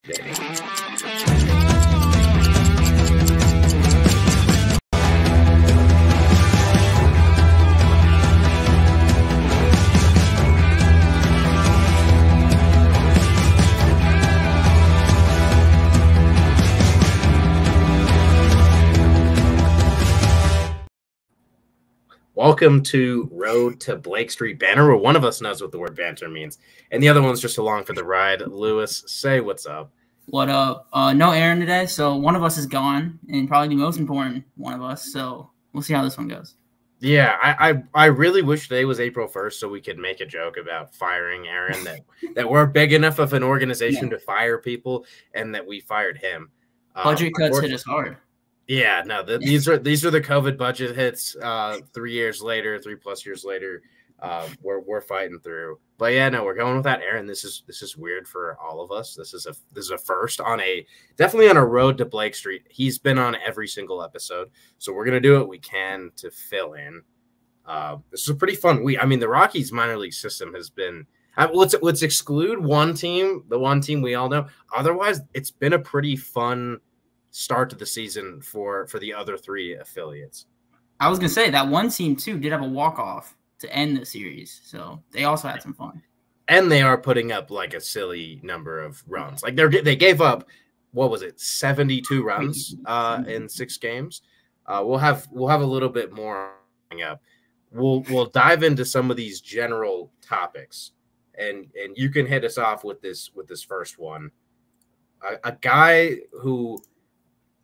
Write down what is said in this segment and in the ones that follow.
Welcome to Road to Blake Street Banner, where one of us knows what the word banter means, and the other one's just along for the ride. Lewis, say what's up. What up? No Aaron today, so one of us is gone, and probably the most important one of us, so we'll see how this one goes. Yeah, I really wish today was April 1st so we could make a joke about firing Aaron, that we're big enough of an organization to fire people, and that we fired him. Budget cuts hit us hard. Yeah, no, these are the COVID budget hits. 3 years later, 3+ years later, we're fighting through. But yeah, no, we're going with that, Aaron. This is weird for all of us. This is a first definitely on a road to Blake Street. He's been on every single episode, so we're gonna do what we can to fill in. This is a pretty fun week. I mean, the Rockies minor league system has been. Let's exclude one team, the one team we all know. Otherwise, it's been a pretty fun start to the season for the other three affiliates. I was gonna say that one team too did have a walk-off to end the series, so they also had some fun. And they are putting up like a silly number of runs. Like they gave up, what was it, 72 runs in 6 games. We'll have a little bit more coming up. We'll dive into some of these general topics, and you can hit us off with this first one. A guy who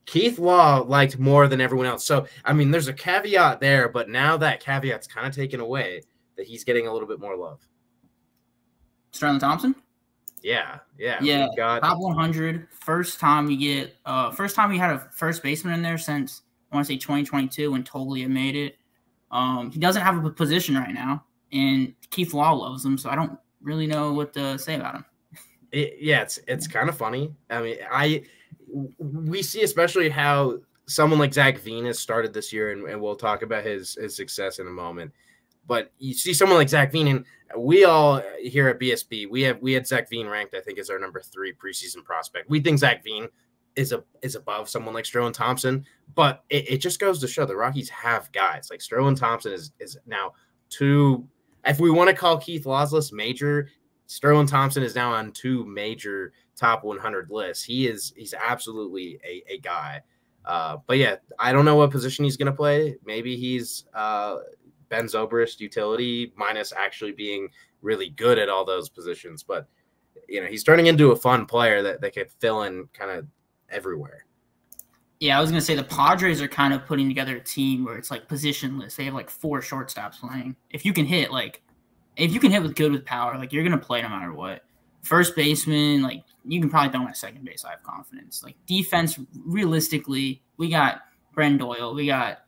Keith Law liked more than everyone else. So, I mean, there's a caveat there, but now that caveat's kind of taken away, that he's getting a little bit more love. Sterlin Thompson? Yeah. Top 100. First time we had a first baseman in there since, I want to say 2022, when Toglia made it. He doesn't have a position right now, and Keith Law loves him, so I don't really know what to say about him. It's kind of funny. I mean, we see especially how someone like Zach Veen has started this year, and we'll talk about his success in a moment. But you see someone like Zach Veen, and we all here at BSB, we had Zach Veen ranked, I think, as our number 3 preseason prospect. We think Zach Veen is above someone like Sterlin Thompson, but it just goes to show the Rockies have guys. Like Sterlin Thompson is now 2. If we want to call Keith Law's list major, Sterlin Thompson is now on 2 major top 100 lists. He's absolutely a guy. But yeah, I don't know what position he's going to play. Maybe he's Ben Zobrist utility minus actually being really good at all those positions. But, he's turning into a fun player that could fill in kind of everywhere. Yeah, I was going to say the Padres are kind of putting together a team where it's like positionless. They have like 4 shortstops playing. If you can hit with power, like you're going to play no matter what. First baseman, like you can probably throw him at second base. I have confidence. Like defense, realistically, we got Brendan Doyle, we got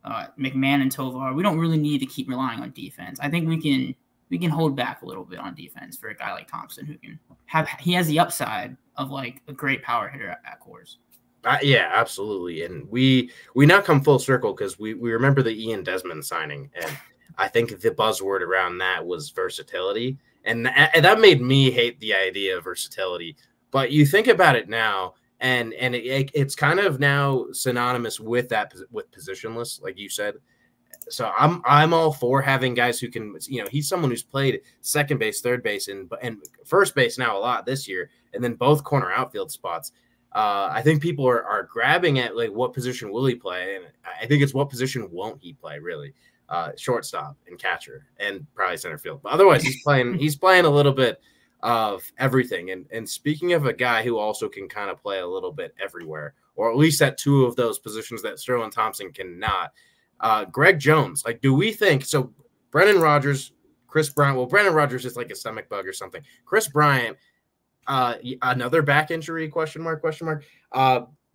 McMahon and Tovar. We don't really need to keep relying on defense. I think we can hold back a little bit on defense for a guy like Thompson, he has the upside of like a great power hitter at Coors. Yeah, absolutely. And we now come full circle because we remember the Ian Desmond signing, and I think the buzzword around that was versatility. And that made me hate the idea of versatility. But you think about it now, and it's kind of now synonymous with positionless, like you said. So I'm all for having guys who can, he's someone who's played second base, third base, and first base now a lot this year, and then both corner outfield spots. I think people are grabbing at like what position will he play, and I think it's what position won't he play really. Shortstop and catcher and probably center field. But otherwise, he's playing a little bit of everything. And speaking of a guy who also can kind of play a little bit everywhere, or at least at 2 of those positions that Sterlin Thompson cannot, Greg Jones. Like, do we think so? Brendan Rodgers, Chris Bryant. Well, Brendan Rodgers is like a stomach bug or something. Chris Bryant, another back injury? Question mark.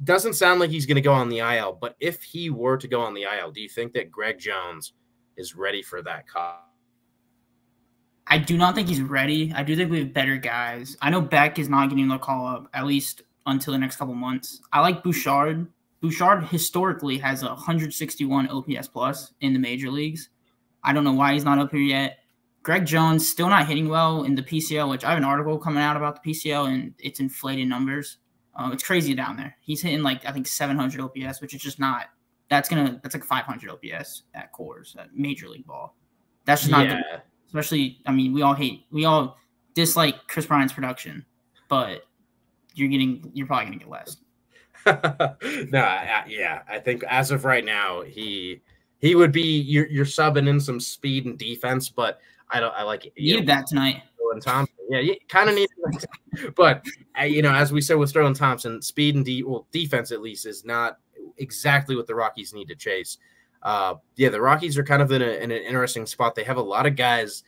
Doesn't sound like he's going to go on the IL. But if he were to go on the IL, do you think that Greg Jones is ready for that call? I do not think he's ready. I do think we have better guys. I know Beck is not getting the call up, at least until the next couple months. I like Bouchard. Bouchard historically has a 161 OPS plus in the major leagues. I don't know why he's not up here yet. Greg Jones still not hitting well in the PCL, which I have an article coming out about the PCL, and it's inflated numbers. It's crazy down there. He's hitting like, I think, 700 OPS, which is just not. That's like 500 OPS at Coors, at Major League Ball. That's just not good. Especially, I mean, we all dislike Chris Bryant's production, but you're probably gonna get less. I think as of right now, he would be you're subbing in some speed and defense, but I like it. You needed that tonight. Sterlin Thompson, yeah, you kind of needed that. But as we said with Sterlin Thompson, speed and defense at least is not exactly what the Rockies need to chase. The Rockies are kind of in an interesting spot. They have a lot of guys,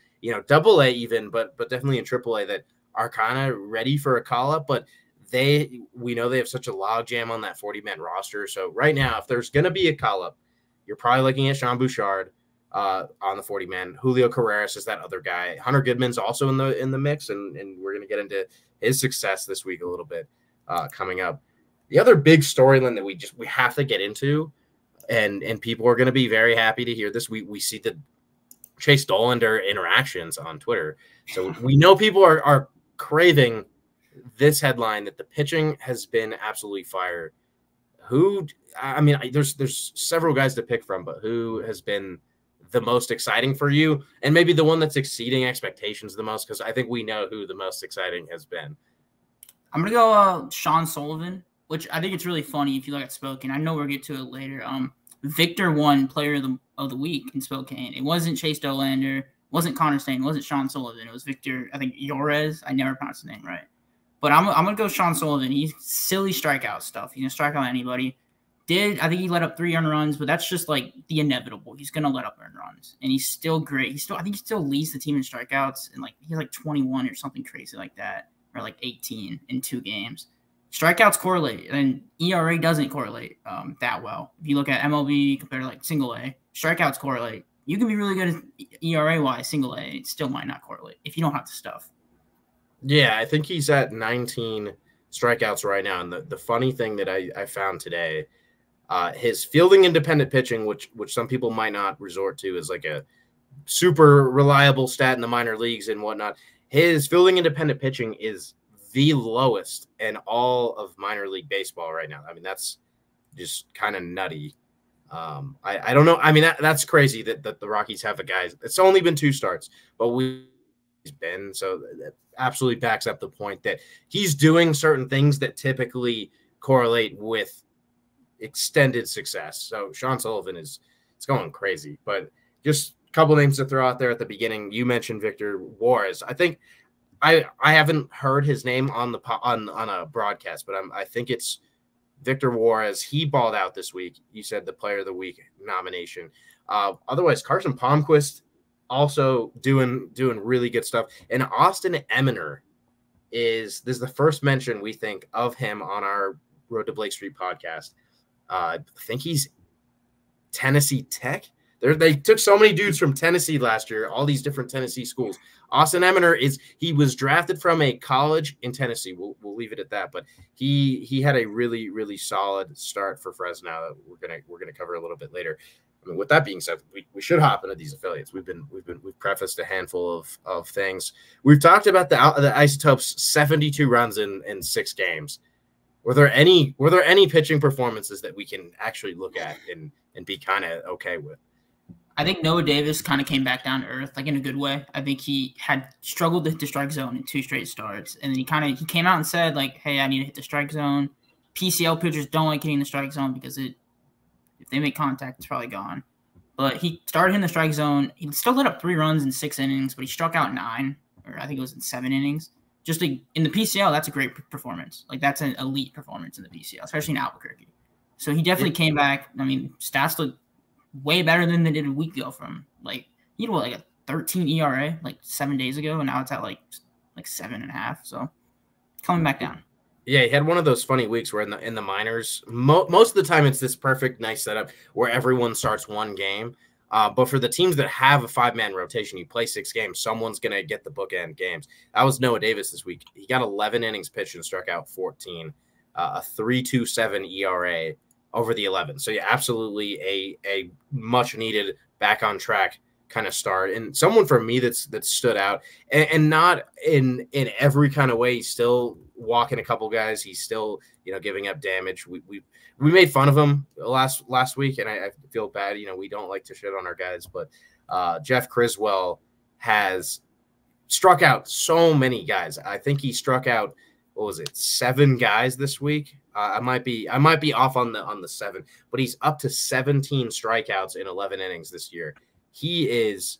Double A even, but definitely in Triple A that are kind of ready for a call up, but we know they have such a log jam on that 40-man roster. So right now, if there's going to be a call up, you're probably looking at Sean Bouchard on the 40-man. Julio Carreras is that other guy. Hunter Goodman's also in the mix, and we're going to get into his success this week a little bit coming up. The other big storyline that we have to get into, and people are going to be very happy to hear this. We see the Chase Dollander interactions on Twitter, so we know people are craving this headline that the pitching has been absolutely fire. There's several guys to pick from, but who has been the most exciting for you, and maybe the one that's exceeding expectations the most? Because I think we know who the most exciting has been. I'm gonna go Sean Sullivan, which I think it's really funny if you look at Spokane. I know we'll get to it later. Victor won Player of the Week in Spokane. It wasn't Chase Dollander, wasn't Connor Stain, it wasn't Sean Sullivan. It was Victor, I think, Yorez. I never pronounced the name right. But I'm going to go Sean Sullivan. He's silly strikeout stuff. He's going to strike out anybody. I think he let up 3 earned runs, but that's just like the inevitable. He's going to let up earned runs. And he's still great. I think he still leads the team in strikeouts. And he's like 21 or something crazy like that. Or like 18 in 2 games. Strikeouts correlate. And ERA doesn't correlate that well. If you look at MLB compared to like single A, strikeouts correlate. You can be really good at ERA-wise single A. It still might not correlate if you don't have the stuff. Yeah, I think he's at 19 strikeouts right now. And the funny thing that I found today, his fielding independent pitching, which some people might not resort to as like a super reliable stat in the minor leagues and whatnot. His fielding independent pitching is the lowest in all of minor league baseball right now. I mean, that's just kind of nutty. I don't know. I mean, that's crazy that the Rockies have a guy. It's only been 2 starts, but he's been, so that absolutely backs up the point that he's doing certain things that typically correlate with extended success. So Sean Sullivan it's going crazy. But just a couple names to throw out there at the beginning. You mentioned Victor Juarez. I think I haven't heard his name on a broadcast, but I think it's Victor Juarez. He balled out this week. You said the Player of the Week nomination. Otherwise, Carson Palmquist also doing really good stuff. And Austin Eminer this is the first mention we think of him on our Road to Blake Street podcast. I think he's Tennessee Tech. They took so many dudes from Tennessee last year, all these different Tennessee schools. Austin Eminer he was drafted from a college in Tennessee. We'll leave it at that. But he had a really, really solid start for Fresno. We're gonna cover a little bit later. I mean, with that being said, we should hop into these affiliates. We've prefaced a handful of things. We've talked about the Isotopes 72 runs in 6 games. Were there any pitching performances that we can actually look at and be kind of okay with? I think Noah Davis kind of came back down to earth, like in a good way. I think he had struggled to hit the strike zone in 2 straight starts, and then he came out and said like, "Hey, I need to hit the strike zone." PCL pitchers don't like hitting the strike zone because if they make contact, it's probably gone. But he started in the strike zone. He still let up 3 runs in 6 innings, but he struck out 9, or I think it was in 7 innings. Just in the PCL, that's a great performance. Like that's an elite performance in the PCL, especially in Albuquerque. So he definitely came back. I mean, stats look way better than they did a week ago from he had a 13 ERA like 7 days ago, and now it's at like 7.5. So coming back down. Yeah, he had one of those funny weeks where in the minors, most of the time it's this perfect, nice setup where everyone starts 1 game. But for the teams that have a 5-man rotation, you play 6 games, someone's going to get the bookend games. That was Noah Davis this week. He got 11 innings pitched and struck out 14, a 3.27 ERA over the 11. So yeah, absolutely a much needed back on track kind of start. And someone for me that stood out, and not in every kind of way. He's still walking a couple guys. He's still, giving up damage. We made fun of him last week, and I feel bad. We don't like to shit on our guys, but Jeff Criswell has struck out so many guys. I think he struck out, what was it, 7 guys this week? I might be off on the 7, but he's up to 17 strikeouts in 11 innings this year. He is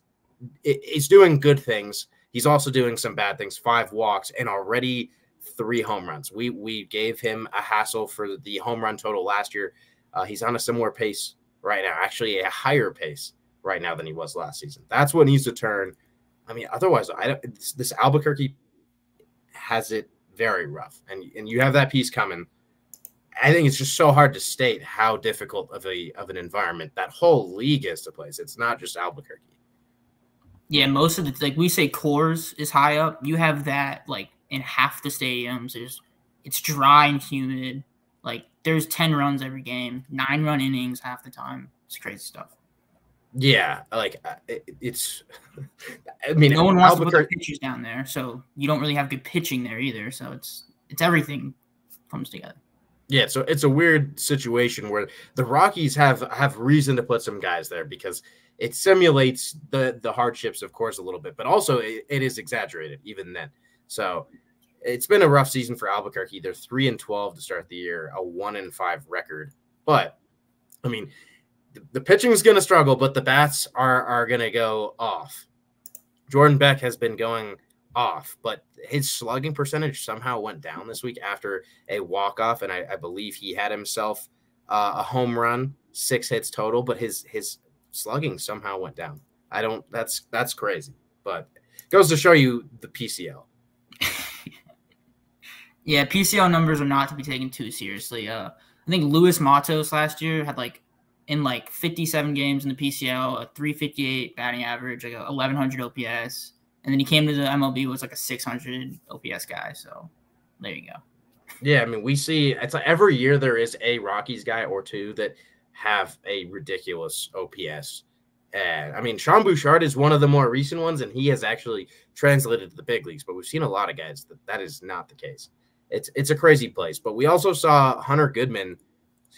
doing good things. He's also doing some bad things. 5 walks and already 3 home runs. We gave him a hassle for the home run total last year. He's on a similar pace right now, actually a higher pace right now than he was last season. That's what needs to turn. I mean, otherwise, this Albuquerque has it very rough, and you have that piece coming. I think it's just so hard to state how difficult of an environment that whole league is to play. It's not just Albuquerque. Yeah, most of the, we say Coors is high up. You have that in half the stadiums. It's dry and humid. There's 10 runs every game, 9-run innings half the time. It's crazy stuff. Yeah, it's. I mean, no one wants to put their pitchers down there, so you don't really have good pitching there either. So it's everything comes together. Yeah, so it's a weird situation where the Rockies have reason to put some guys there because it simulates the hardships, of course, a little bit, but also it is exaggerated even then. So it's been a rough season for Albuquerque. They're 3-12 to start the year, a 1-5 record. But I mean, the pitching is going to struggle, but the bats are going to go off. Jordan Beck has been going off, but his slugging percentage somehow went down this week after a walk-off, and I believe he had himself a home run, 6 hits total, but his slugging somehow went down. That's crazy, but it goes to show you the PCL. Yeah, PCL numbers are not to be taken too seriously. I think Luis Matos last year had in 57 games in the PCL, a 358 batting average, 1,100 OPS. And then he came to the MLB was a 600 OPS guy. So there you go. Yeah, I mean, we see it's every year there is a Rockies guy or two that have a ridiculous OPS. And I mean, Sean Bouchard is one of the more recent ones, and he has actually translated to the big leagues. But we've seen a lot of guys that is not the case. It's a crazy place. But we also saw Hunter Goodman.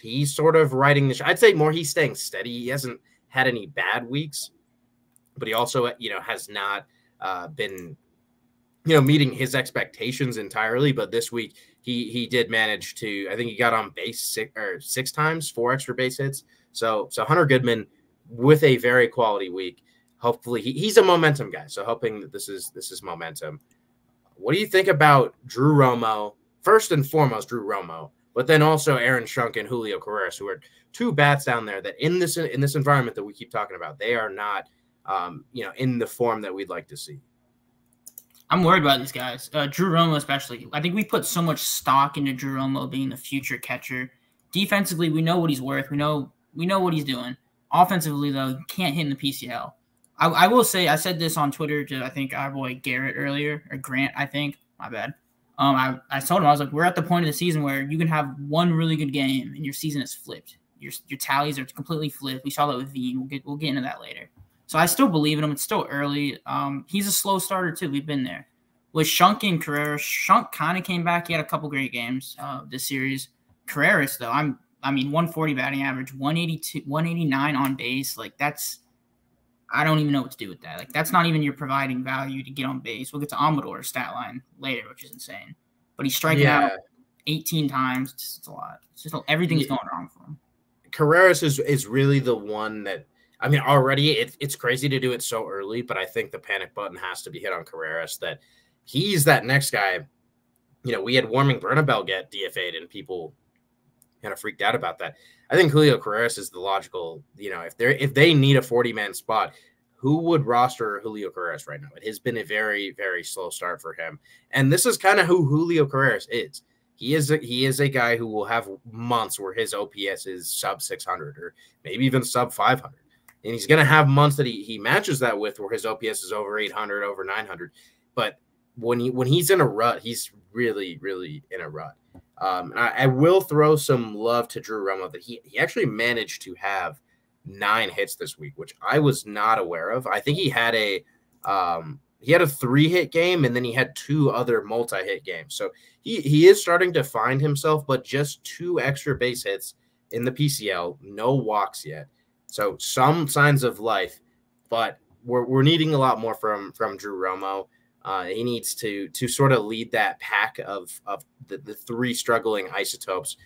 He's sort of riding the show. I'd say more he's staying steady. He hasn't had any bad weeks, but he also has not been meeting his expectations entirely. But this week he did manage to, I think he got on base 6 times, 4 extra base hits. So Hunter Goodman with a very quality week. Hopefully he's a momentum guy. So hoping that this is momentum. What do you think about Drew Romo? First and foremost, Drew Romo, but then also Aaron Schunk and Julio Carreras, who are 2 bats down there that in this environment that we keep talking about, they are not in the form that we'd like to see. I'm worried about these guys. Drew Romo especially. I think we put so much stock into Drew Romo being the future catcher. Defensively, we know what he's worth. We know what he's doing. Offensively, though, you can't hit in the PCL. I will say, I said this on Twitter to, I think, our boy Garrett earlier, or Grant, I think. My bad. I told him, I was like, we're at the point of the season where you can have one really good game and your season is flipped. Your tallies are completely flipped. We saw that with Veen. We'll get into that later. So I still believe in him. It's still early. He's a slow starter, too. We've been there. With Schunk and Carreras, Schunk kind of came back. He had a couple great games this series. Carreras, though, 140 batting average, 182, 189 on base. I don't even know what to do with that. That's not even your providing value to get on base. We'll get to Amador's stat line later, which is insane. But he's striking out 18 times. It's a lot. It's just everything's going wrong for him. Carreras is really the one that, I mean, already it's crazy to do it so early, but I think the panic button has to be hit on Carreras, that he's that next guy. We had Warming Bernabel get DFA'd and people kind of freaked out about that. I think Julio Carreras is the logical, if they need a 40-man spot, who would roster Julio Carreras right now? It has been a very, very slow start for him. And this is kind of who Julio Carreras is. He is a guy who will have months where his OPS is sub 600 or maybe even sub 500. And he's going to have months that he matches that with where his OPS is over 800, over 900. But when he's in a rut, he's really, really in a rut. I will throw some love to Drew Romo that he actually managed to have 9 hits this week, which I was not aware of. I think he had a 3-hit game, and then he had 2 other multi-hit games. So he is starting to find himself, but just 2 extra base hits in the PCL, no walks yet. So some signs of life, but we're needing a lot more from Drew Romo. He needs to sort of lead that pack of the 3 struggling isotopes,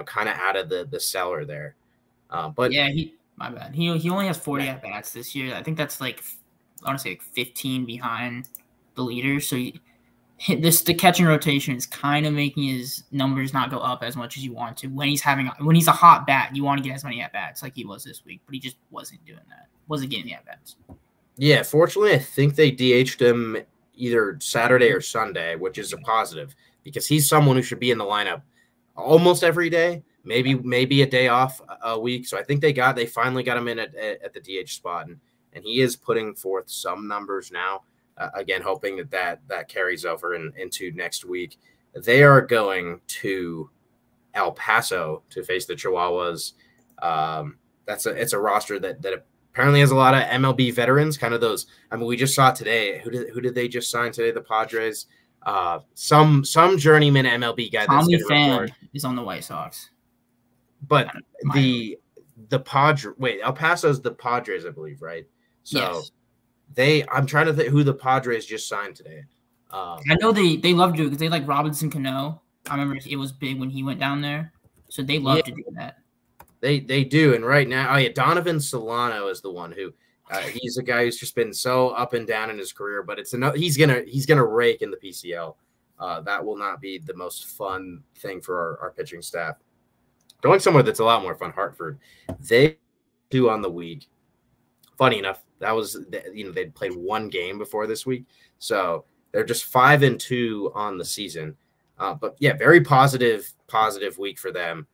kind of out of the cellar there. But yeah, my bad. He only has 40 at bats this year. I think that's like, I want to say like 15 behind the leader. So the catching rotation is kind of making his numbers not go up as much as you want to. When he's a hot bat, you want to get as many at bats like he was this week, but he just wasn't doing that. Wasn't getting the at bats. Yeah, fortunately, I think they DH'd him either Saturday or Sunday, which is a positive because he's someone who should be in the lineup almost every day. Maybe a day off a week. So I think they finally got him in at the DH spot, and he is putting forth some numbers now. Again, hoping that carries over into next week. They are going to El Paso to face the Chihuahuas. It's a roster that apparently has a lot of MLB veterans, kind of those. I mean, we just saw today. Who did they just sign today? The Padres. Some journeyman MLB guy. Tommy Pham is on the White Sox. But the Padres. Wait, El Paso's the Padres, I believe, right? So. Yes. I'm trying to think who the Padres just signed today. I know they love to do it because they like Robinson Cano. I remember it was big when he went down there. So they love to do that. They do. And right now, Donovan Solano is the one who he's a guy who's just been so up and down in his career, but he's gonna rake in the PCL. That will not be the most fun thing for our pitching staff. Going somewhere that's a lot more fun, Hartford. They do on the week. Funny enough, that was they'd played 1 game before this week, so they're just 5-2 on the season. But yeah, very positive week for them.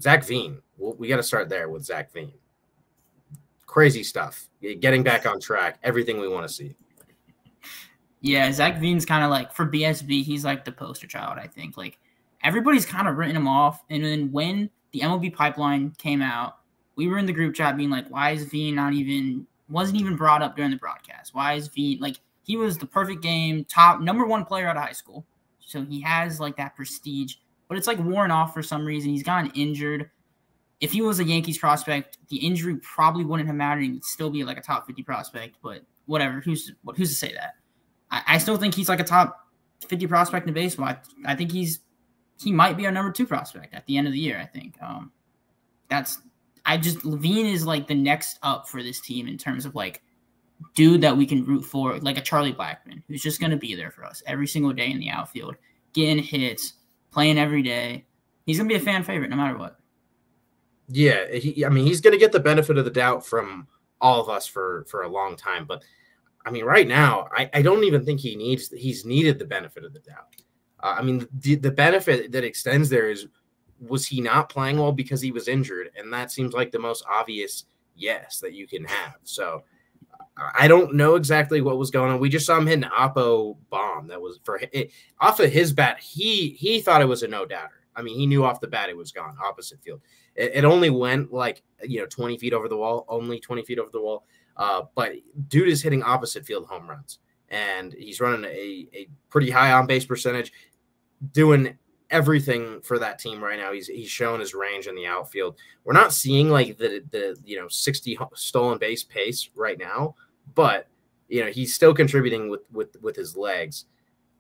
Zach Veen, we got to start there with Zach Veen. Crazy stuff, getting back on track, everything we want to see. Yeah, Zach Veen's kind of like, for BSB, he's like the poster child. I think like everybody's kind of written him off, and then when the MLB pipeline came out, we were in the group chat being like, why is Veen wasn't even brought up during the broadcast? Why is Veen, like, he was the perfect game, top number 1 player out of high school. So he has like that prestige, but it's like worn off for some reason. He's gotten injured. If he was a Yankees prospect, the injury probably wouldn't have mattered. He'd still be like a top 50 prospect, but whatever. Who's to say that? I still think he's like a top 50 prospect in baseball. I think he might be our number 2 prospect at the end of the year. I think Veen is like the next up for this team in terms of like dude that we can root for, like a Charlie Blackmon, who's just going to be there for us every single day in the outfield, getting hits, playing every day. He's going to be a fan favorite no matter what. Yeah, he's going to get the benefit of the doubt from all of us for a long time. But, I mean, right now, I don't even think he's needed the benefit of the doubt. The benefit that extends there is, was he not playing well because he was injured? And that seems like the most obvious yes that you can have. So I don't know exactly what was going on. We just saw him hit an Oppo bomb that was off of his bat. He thought it was a no-doubter. I mean, he knew off the bat it was gone, opposite field. It only went like 20 feet over the wall, only 20 feet over the wall. But dude is hitting opposite field home runs, and he's running a pretty high on base percentage, doing everything for that team right now. He's shown his range in the outfield. We're not seeing like the 60 stolen base pace right now, but he's still contributing with his legs.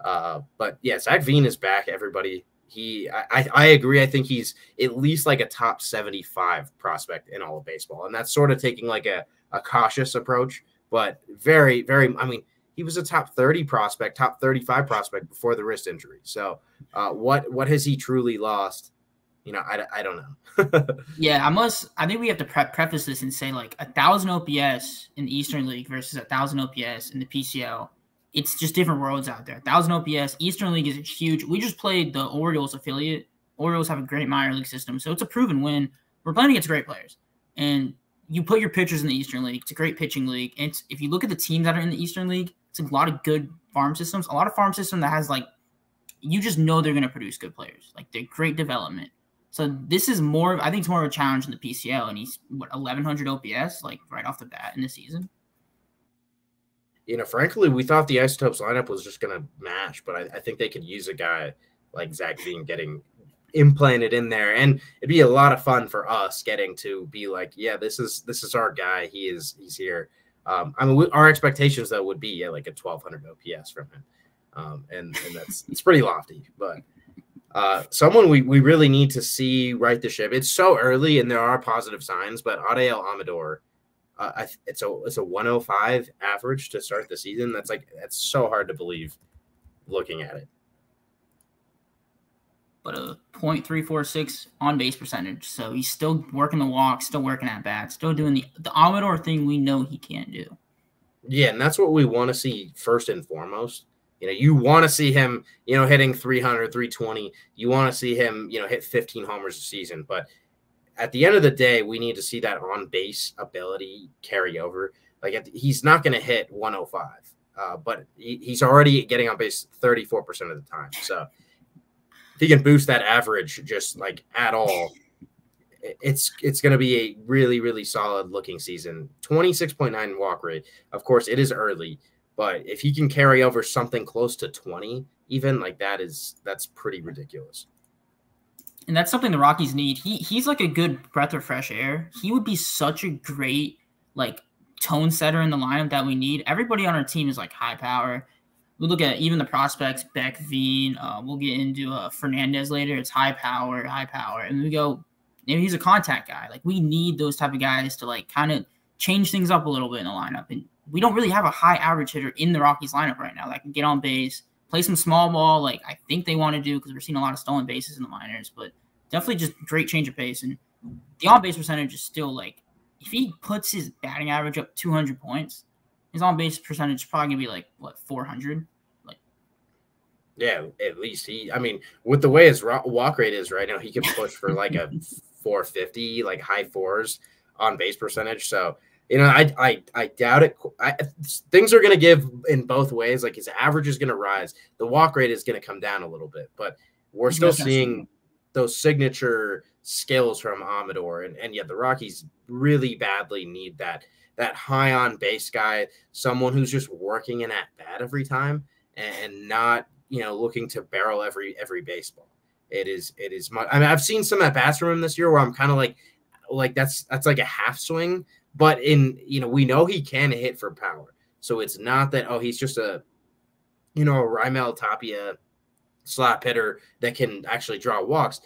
But yeah, Zach Veen is back, everybody. I agree. I think he's at least like a top 75 prospect in all of baseball. And that's sort of taking like a cautious approach, but very, very, he was a top 30 prospect, top 35 prospect before the wrist injury. So what has he truly lost? I don't know. Yeah, I think we have to preface this and say like 1,000 OPS in the Eastern League versus 1,000 OPS in the PCL. It's just different worlds out there. 1,000 OPS, Eastern League is huge. We just played the Orioles affiliate. Orioles have a great minor league system, so it's a proven win. We're playing against great players. And you put your pitchers in the Eastern League. It's a great pitching league. And if you look at the teams that are in the Eastern League, it's a lot of good farm systems. A lot of farm system that has like, you just know they're going to produce good players. Like they're great development. So this is more, I think it's more of a challenge in the PCL, and he's, 1,100 OPS, like, right off the bat in the season. Frankly, we thought the Isotopes lineup was just going to mash, but I think they could use a guy like Zach Veen getting implanted in there, and it'd be a lot of fun for us getting to be like, yeah, this is our guy. He's here. Our expectations though would be like a 1,200 OPS from him, and it's pretty lofty, but someone we really need to see right the ship. It's so early, and there are positive signs, but Adael Amador, it's a 105 average to start the season. That's so hard to believe looking at it. But a .346 on base percentage. So he's still working the walk, still working at bat, still doing the Amador thing we know he can't do. Yeah, and that's what we want to see first and foremost. You want to see him, hitting 300, 320. You want to see him, hit 15 homers a season. But at the end of the day, we need to see that on base ability carry over. Like, he's not going to hit 105, but he's already getting on base 34% of the time. So if he can boost that average just like at all, it's going to be a really, really solid looking season. 26.9 walk rate. Of course, it is early, but if he can carry over something close to 20, even like that's pretty ridiculous. And that's something the Rockies need. He's like a good breath of fresh air. He would be such a great like tone setter in the lineup that we need. Everybody on our team is like high power. We look at even the prospects, Beck, Veen. We'll get into Fernandez later. It's high power. And we go, maybe he's a contact guy. Like, we need those type of guys to, like, kind of change things up a little bit in the lineup. And we don't really have a high average hitter in the Rockies lineup right now that can get on base, play some small ball like I think they want to do because we're seeing a lot of stolen bases in the minors. But definitely just great change of pace. And the on-base percentage is still, like, if he puts his batting average up 200 points, his on-base percentage is probably going to be, like, 400? Yeah, at least with the way his walk rate is right now, he can push for, like, a 450, like, high fours on-base percentage. So, I doubt it. Things are going to give in both ways. Like, his average is going to rise. The walk rate is going to come down a little bit. But we're still seeing those signature skills from Amador. And yeah, the Rockies really badly need that high on base guy, someone who's just working in at bat every time and not, looking to barrel every baseball. It is much. I've seen some at bats from him this year where I'm kind of like that's like a half swing, but we know he can hit for power. So it's not that, he's just a Raimel Tapia slap hitter that can actually draw walks.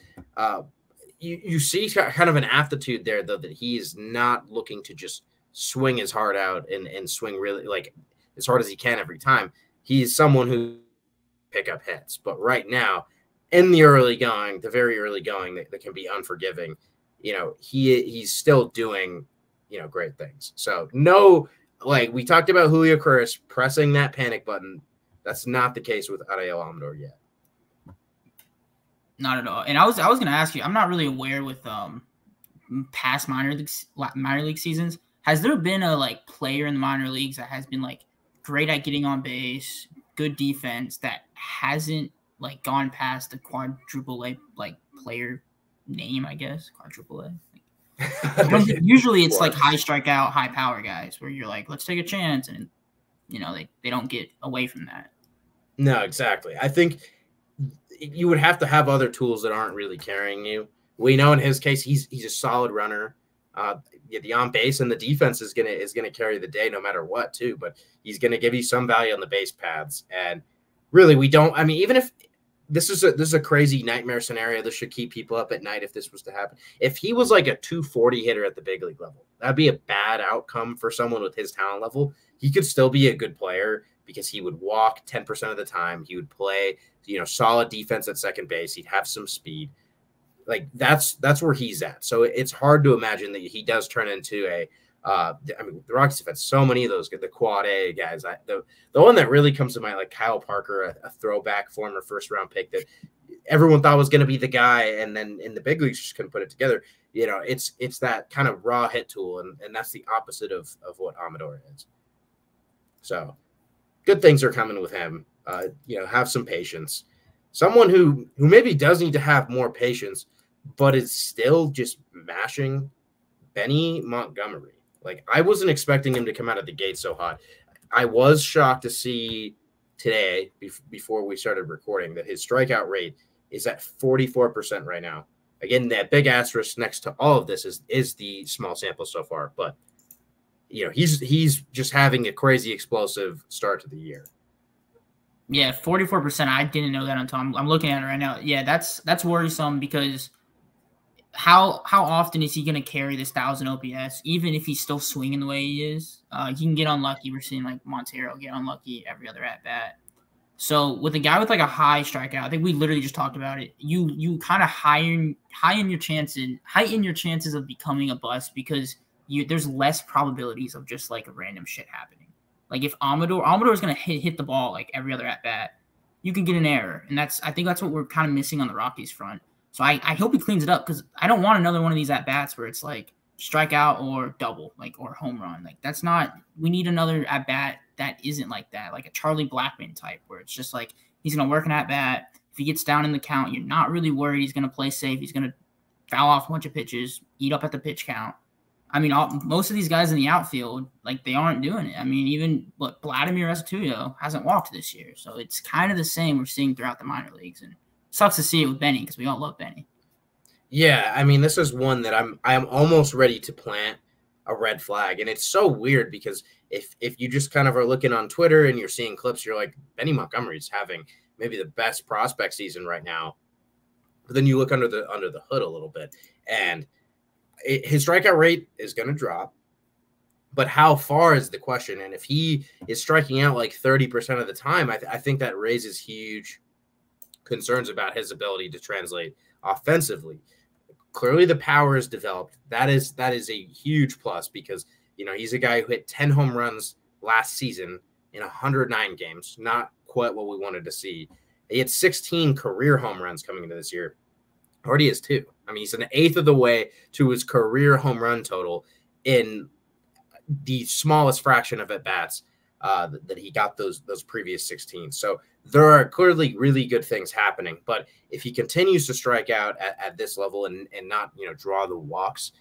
You see kind of an aptitude there, though, that he is not looking to just swing his heart out and swing really like as hard as he can every time. He's someone who pick up hits, but right now in the very early going that can be unforgiving, he's still doing, great things. So like we talked about Julio Cruz pressing that panic button. That's not the case with Adael Amador yet. Not at all. And I was going to ask you, I'm not really aware with past minor league seasons. Has there been a player in the minor leagues that has been great at getting on base, good defense, that hasn't gone past the quadruple A player name, I guess? Quadruple A. Usually it's high strikeout, high power guys where you're let's take a chance, and they don't get away from that. No, exactly. I think you would have to have other tools that aren't really carrying you. We know in his case he's a solid runner. The on base and the defense is gonna carry the day no matter what too. But he's gonna give you some value on the base paths. And really, we don't. I mean, even if this is a crazy nightmare scenario, this should keep people up at night if this was to happen. If he was a 240 hitter at the big league level, that'd be a bad outcome for someone with his talent level. He could still be a good player because he would walk 10% of the time. He would play, solid defense at second base. He'd have some speed. That's where he's at. So it's hard to imagine that he does turn into the Rockies have had so many of those, the quad A guys. The one that really comes to mind, Kyle Parker, a throwback former first-round pick that everyone thought was going to be the guy, and then in the big leagues just couldn't put it together. It's that kind of raw hit tool, and that's the opposite of what Amador is. So good things are coming with him. Have some patience. Someone who maybe does need to have more patience, but it's still just mashing Benny Montgomery. Like, I wasn't expecting him to come out of the gate so hot. I was shocked to see today, before we started recording, that his strikeout rate is at 44% right now. Again, that big asterisk next to all of this is the small sample so far, but he's just having a crazy explosive start to the year. Yeah, 44%. I didn't know that until I'm looking at it right now. Yeah, that's worrisome because how often is he going to carry this 1,000 OPS? Even if he's still swinging the way he is, he can get unlucky. We're seeing like Montero get unlucky every other at bat. So with a guy with like a high strikeout, I think we literally just talked about it. You kind of heighten your chances of becoming a bust because there's less probabilities of just like random shit happening. Like if Amador is going to hit the ball like every other at bat, you can get an error, and I think that's what we're kind of missing on the Rockies front. So I hope he cleans it up because I don't want another one of these at bats where it's like strikeout or double, like or home run. Like that's not. We need another at bat that isn't like that, like a Charlie Blackmon type, where it's just like he's going to work an at bat. If he gets down in the count, you're not really worried he's going to play safe. He's going to foul off a bunch of pitches, eat up at the pitch count. I mean, most of these guys in the outfield, like they aren't doing it. I mean, even Vladimir Estudillo hasn't walked this year, so it's kind of the same we're seeing throughout the minor leagues, and it sucks to see it with Benny because we all love Benny. Yeah, I mean, this is one that I'm almost ready to plant a red flag, and it's so weird because if you just kind of are looking on Twitter and you're seeing clips, you're like, Benny Montgomery's having maybe the best prospect season right now, but then you look under the hood a little bit, and his strikeout rate is going to drop, but how far is the question? And if he is striking out like 30% of the time, I think that raises huge concerns about his ability to translate offensively. Clearly the power is developed. That is a huge plus because, he's a guy who hit 10 home runs last season in 109 games, not quite what we wanted to see. He had 16 career home runs coming into this year. Already has 2. I mean, he's an eighth of the way to his career home run total in the smallest fraction of at-bats that he got those previous 16. So there are clearly really good things happening. But if he continues to strike out at this level and not, draw the walks,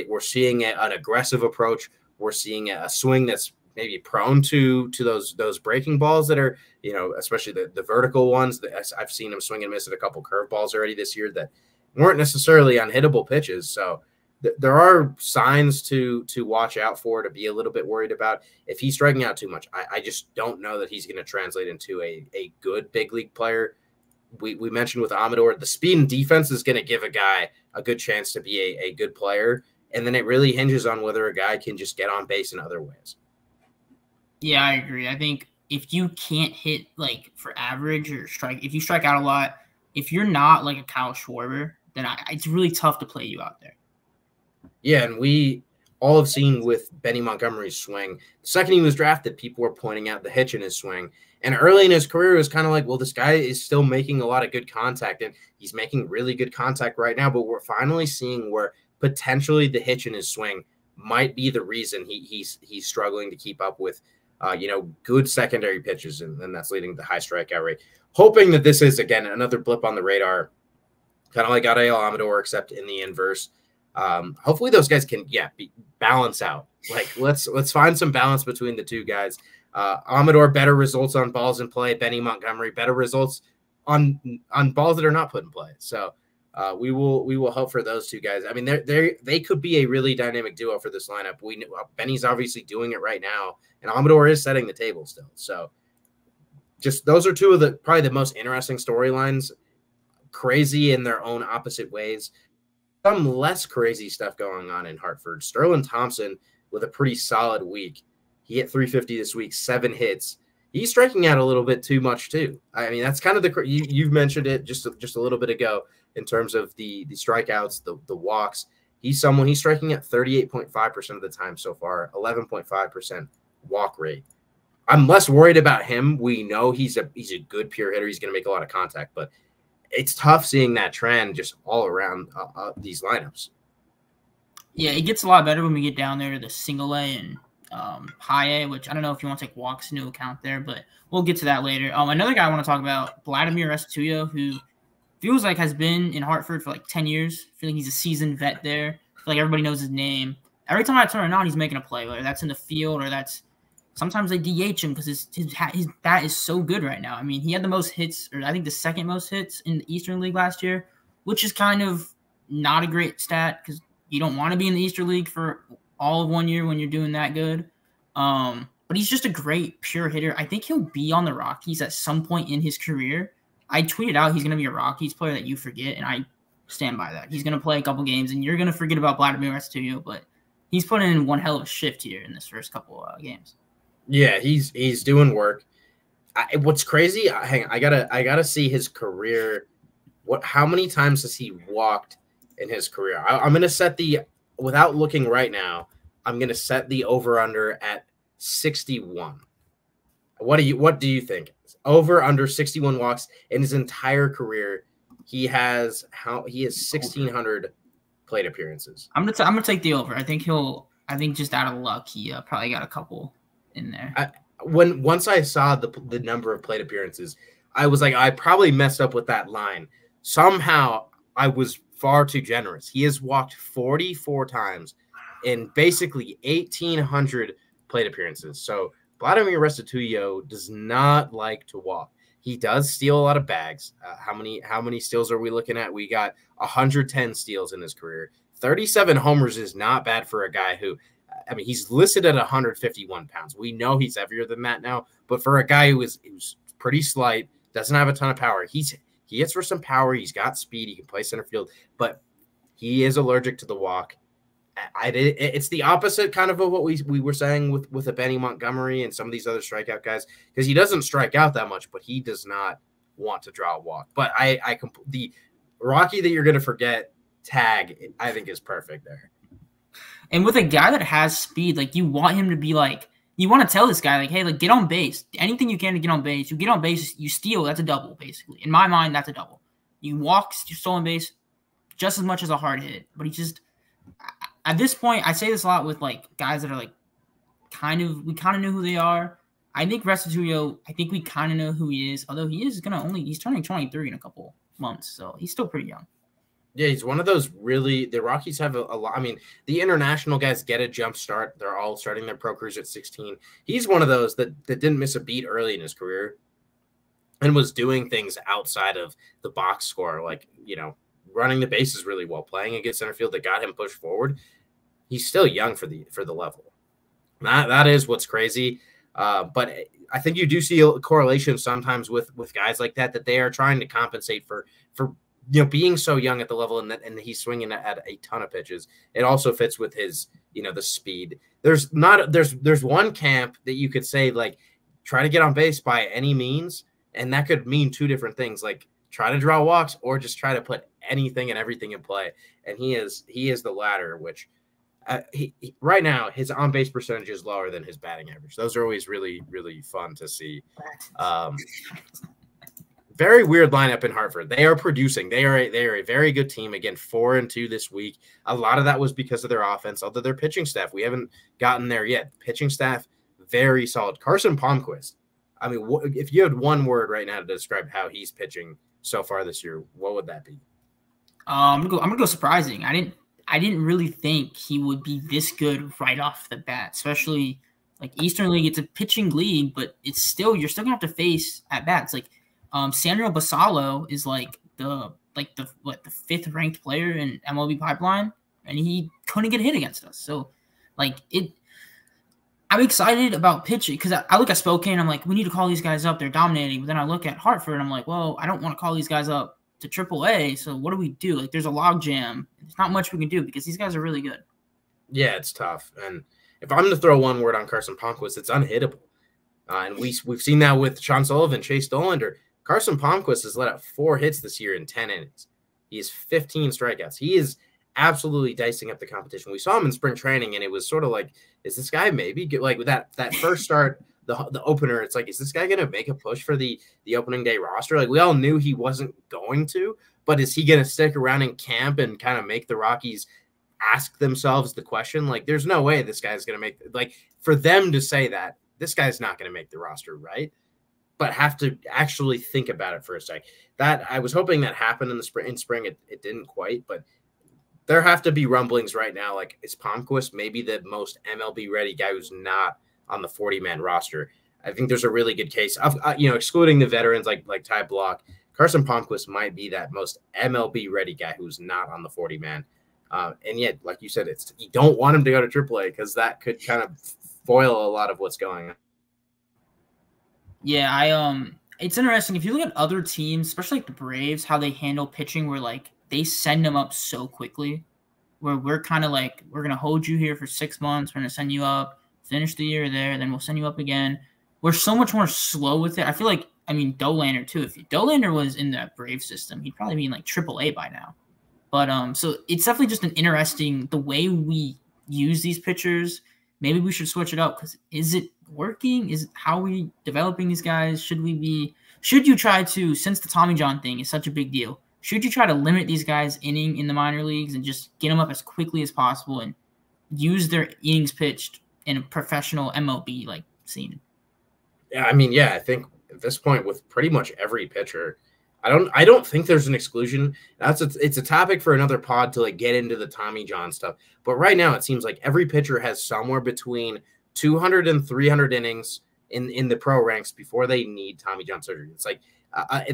we're seeing an aggressive approach. We're seeing a swing that's maybe prone to those breaking balls that are, especially the vertical ones. I've seen him swing and miss at a couple curveballs already this year that weren't necessarily unhittable pitches. So there are signs to watch out for, to be a little bit worried about. If he's striking out too much, I just don't know that he's going to translate into a good big league player. We mentioned with Amador, the speed and defense is going to give a guy a good chance to be a good player. And then it really hinges on whether a guy can just get on base in other ways. Yeah, I agree. I think if you can't hit like for average or if you strike out a lot, if you're not like a Kyle Schwarber, then it's really tough to play you out there. Yeah, and we all have seen with Benny Montgomery's swing, the second he was drafted, people were pointing out the hitch in his swing. And early in his career, it was kind of like, well, this guy is still making a lot of good contact, and he's making really good contact right now. But we're finally seeing where potentially the hitch in his swing might be the reason he's struggling to keep up with, good secondary pitches, and then that's leading to the high strikeout rate. Hoping that this is, again, another blip on the radar, kind of like Ariel Amador, except in the inverse. Hopefully those guys can, balance out. Like, let's find some balance between the two guys. Amador, better results on balls in play. Benny Montgomery, better results on balls that are not put in play. So we will hope for those two guys. I mean, they could be a really dynamic duo for this lineup. Benny's obviously doing it right now, and Amador is setting the table still. So just those are two of probably the most interesting storylines, crazy in their own opposite ways. Some less crazy stuff going on in Hartford. Sterlin Thompson with a pretty solid week. He hit 350 this week, 7 hits. He's striking out a little bit too much too. I mean, that's kind of you've mentioned it just a little bit ago in terms of the strikeouts, the walks. He's striking at 38.5% of the time so far, 11.5% walk rate. I'm less worried about him. We know he's a good pure hitter. He's going to make a lot of contact, but it's tough seeing that trend just all around these lineups. Yeah, it gets a lot better when we get down there to the single A and high A, which I don't know if you want to take walks into account there, but we'll get to that later. Another guy I want to talk about, Vladimir Estudillo, who feels like has been in Hartford for like 10 years. I feel like he's a seasoned vet there. I feel like everybody knows his name. Every time I turn it on, he's making a play, whether that's in the field or that's sometimes they DH him because his bat is so good right now. I mean, he had the most hits, or I think the second most hits in the Eastern League last year, which is kind of not a great stat because you don't want to be in the Eastern League for all of 1 year when you're doing that good. But he's just a great pure hitter. I think he'll be on the Rockies at some point in his career. I tweeted out he's going to be a Rockies player that you forget, and I stand by that. He's going to play a couple games, and you're going to forget about Vladimir Restituyo, but he's put in one hell of a shift here in this first couple games. Yeah, he's doing work. What's crazy? Hang on, I gotta see his career. How many times has he walked in his career? I'm gonna set without looking right now. I'm gonna set the over under at 61. What do you think? Over under 61 walks in his entire career. He has 1,600 plate appearances. I'm gonna take the over. I think just out of luck, he probably got a couple in there. Once I saw the number of plate appearances, I was like, I probably messed up with that line. Somehow I was far too generous. He has walked 44 times in basically 1,800 plate appearances. So Vladimir Restituyo does not like to walk. He does steal a lot of bags. How many steals are we looking at? We got 110 steals in his career. 37 homers is not bad for a guy who, I mean, he's listed at 151 pounds. We know he's heavier than that now, but for a guy who's pretty slight, doesn't have a ton of power, he hits for some power. He's got speed. He can play center field, but he is allergic to the walk. It's the opposite kind of what we were saying with a Benny Montgomery and some of these other strikeout guys, because he doesn't strike out that much, but he does not want to draw a walk. But the Rocky that you're going to forget tag, I think, is perfect there. And with a guy that has speed, like, you want him to be like, you want to tell this guy, like, hey, like, get on base. Anything you can to get on base. You get on base, you steal, that's a double, basically. In my mind, that's a double. You walk, you stolen base just as much as a hard hit. But he just, at this point, I say this a lot with, like, guys that are, like, we kind of know who they are. I think Restituyo, we kind of know who he is, although he's turning 23 in a couple months, so he's still pretty young. Yeah, he's one of those really – the Rockies have a lot – I mean, the international guys get a jump start. They're all starting their pro careers at 16. He's one of those that didn't miss a beat early in his career and was doing things outside of the box score, like, you know, running the bases really well, playing against center field that got him pushed forward. He's still young for the level. That is what's crazy. But I think you do see a correlation sometimes with guys like that they are trying to compensate for you know, being so young at the level and he's swinging at a ton of pitches. It also fits with his, you know, the speed. There's one camp that you could say, like, try to get on base by any means, and that could mean two different things, like try to draw walks or just try to put anything and everything in play. And he is the latter, which he right now his on base percentage is lower than his batting average. Those are always really, really fun to see. Very weird lineup in Hartford. They are producing. They are a very good team. Again, 4-2 this week. A lot of that was because of their offense, although their pitching staff, we haven't gotten there yet. Pitching staff, very solid. Carson Palmquist. I mean, if you had one word right now to describe how he's pitching so far this year, what would that be? I'm gonna go surprising. I didn't really think he would be this good right off the bat, especially like Eastern League. It's a pitching league, but you're still gonna have to face at bats. Like, Sandro Basalo is like the fifth ranked player in MLB Pipeline, and he couldn't get hit against us. So, like, I'm excited about pitching because I look at Spokane. I'm like, we need to call these guys up. They're dominating. But then I look at Hartford. And I'm like, well, I don't want to call these guys up to AAA. So what do we do? Like, there's a log jam. There's not much we can do because these guys are really good. Yeah, it's tough. And if I'm going to throw one word on Carson Palmquist, it's unhittable. And we've seen that with Sean Sullivan, Chase Dollander. Carson Palmquist has let out 4 hits this year in 10 innings. He has 15 strikeouts. He is absolutely dicing up the competition. We saw him in spring training, and it was sort of like, is this guy maybe like with that first start, the opener? It's like, is this guy going to make a push for the opening day roster? Like, we all knew he wasn't going to, but is he going to stick around in camp and kind of make the Rockies ask themselves the question? Like, there's no way this guy's going to make, like, for them to say that this guy's not going to make the roster, right? but have to actually think about it for a sec. That I was hoping that happened in the spring. In spring, it didn't quite, but there have to be rumblings right now. Like, is Palmquist maybe the most MLB ready guy who's not on the 40-man roster? I think there's a really good case of, excluding the veterans like Ty Block. Carson Palmquist might be that most MLB ready guy who's not on the 40-man. And yet, like you said, you don't want him to go to AAA because that could kind of foil a lot of what's going on. Yeah, it's interesting if you look at other teams, especially like the Braves, how they handle pitching, where like they send them up so quickly, where we're kind of like, we're gonna hold you here for 6 months, we're gonna send you up, finish the year there, then we'll send you up again. We're so much more slow with it. I feel like, I mean, Dollander too. If Dollander was in that Brave system, he'd probably be in like AAA by now. But so it's definitely just an interesting the way we use these pitchers. Maybe we should switch it up because is it working? Is it how we developing these guys? Should you try to, since the Tommy John thing is such a big deal, should you try to limit these guys inning in the minor leagues and just get them up as quickly as possible and use their innings pitched in a professional MLB like scene? Yeah, I mean, I think at this point with pretty much every pitcher, I don't think there's an exclusion. It's a topic for another pod to like get into the Tommy John stuff. But right now it seems like every pitcher has somewhere between 200 and 300 innings in the pro ranks before they need Tommy John surgery. It's like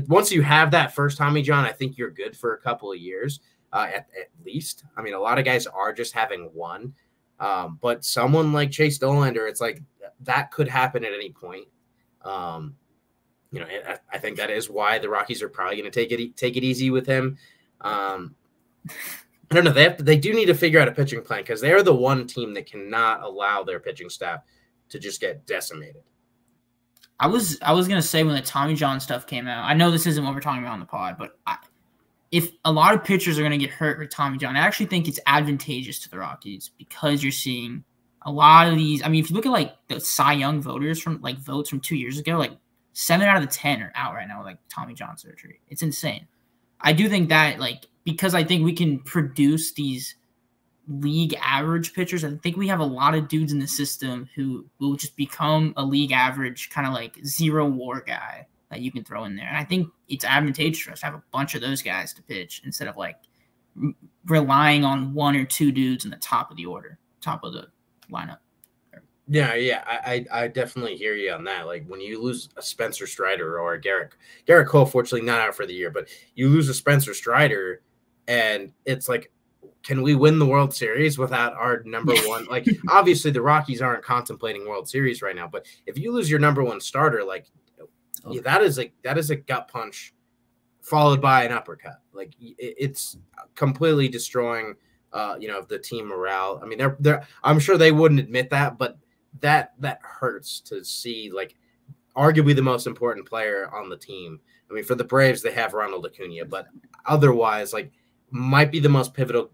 once you have that first Tommy John, I think you're good for a couple of years at least. I mean, a lot of guys are just having one, but someone like Chase Dollander, it's like that could happen at any point. I think that is why the Rockies are probably going to take it easy with him. I don't know. They do need to figure out a pitching plan because they are the one team that cannot allow their pitching staff to just get decimated. I was going to say when the Tommy John stuff came out, I know this isn't what we're talking about on the pod, but if a lot of pitchers are going to get hurt with Tommy John, I actually think it's advantageous to the Rockies because you're seeing a lot of these. I mean, if you look at like the Cy Young votes from 2 years ago, like 7 out of the 10 are out right now with like Tommy John surgery. It's insane. I do think that because I think we can produce these league average pitchers. I think we have a lot of dudes in the system who will just become a league average kind of like 0 WAR guy that you can throw in there. And I think it's advantageous for us to have a bunch of those guys to pitch instead of like relying on 1 or 2 dudes in the top of the order, top of the lineup. Yeah, I definitely hear you on that. Like when you lose a Spencer Strider or a Garrett Cole, fortunately not out for the year, but you lose a Spencer Strider, and it's like, can we win the World Series without our number one? Like obviously the Rockies aren't contemplating World Series right now, but if you lose your number 1 starter, like that is a gut punch followed by an uppercut. Like it's completely destroying the team morale. I mean, I'm sure they wouldn't admit that, but that hurts to see, like, arguably the most important player on the team. I mean, for the Braves, they have Ronald Acuna, but otherwise, like, might be the most pivotal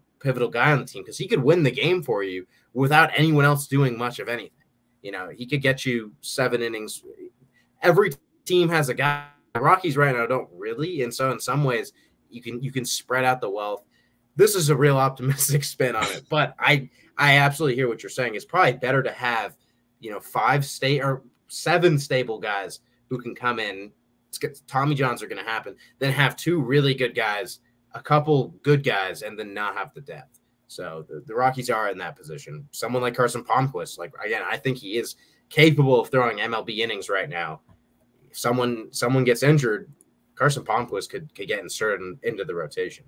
guy on the team because he could win the game for you without anyone else doing much of anything. He could get you 7 innings. Every team has a guy. The Rockies right now don't really, and so in some ways, you can spread out the wealth. This is a real optimistic spin on it, but I absolutely hear what you're saying. It's probably better to have 7 stable guys who can come in. Tommy Johns are going to happen. Then have 2 really good guys, a couple good guys, and then not have the depth. So the Rockies are in that position. Someone like Carson Palmquist, like again, I think he is capable of throwing MLB innings right now. If someone gets injured, Carson Palmquist could get inserted into the rotation.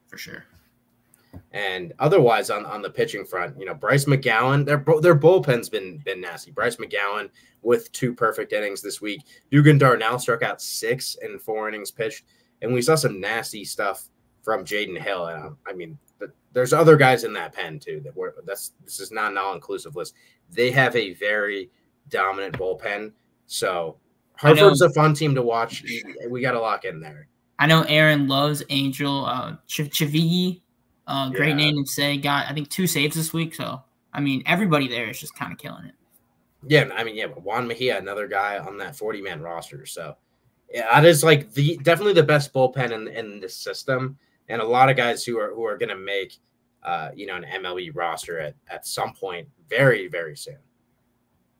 For sure. And otherwise on the pitching front, Bryce McGowan, their bullpen's been nasty. Bryce McGowan with 2 perfect innings this week. Dugan Darnell struck out 6 in 4 innings pitched. And we saw some nasty stuff from Jaden Hill. And I mean, there's other guys in that pen too. This is not an all-inclusive list. They have a very dominant bullpen. So Hartford's a fun team to watch. We got to lock in there. I know Aaron loves Angel Chivigi. Great name to say. Got, I think, 2 saves this week. So, I mean, everybody there is just kind of killing it. Yeah, I mean, but Juan Mejia, another guy on that 40-man roster. So, yeah, that is like definitely the best bullpen in this system, and a lot of guys who are going to make an MLB roster at some point very, very soon.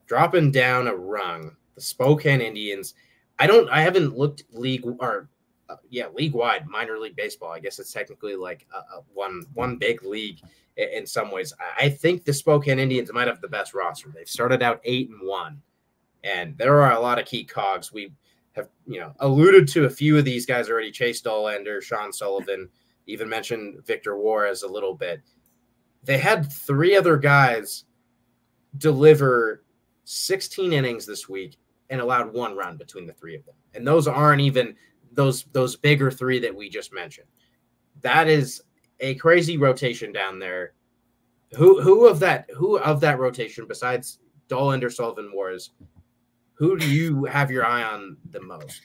Dropping down a rung, the Spokane Indians. I haven't looked league-wide minor league baseball. I guess it's technically like one big league in some ways. I think the Spokane Indians might have the best roster. They've started out 8-1, and there are a lot of key cogs. We have alluded to a few of these guys already: Chase Dollander, Sean Sullivan, even mentioned Victor Juarez a little bit. They had 3 other guys deliver 16 innings this week and allowed 1 run between the 3 of them. And those aren't even those bigger 3 that we just mentioned. That is a crazy rotation down there. Who of that rotation besides Dollander, Sullivan, Juarez, who do you have your eye on the most?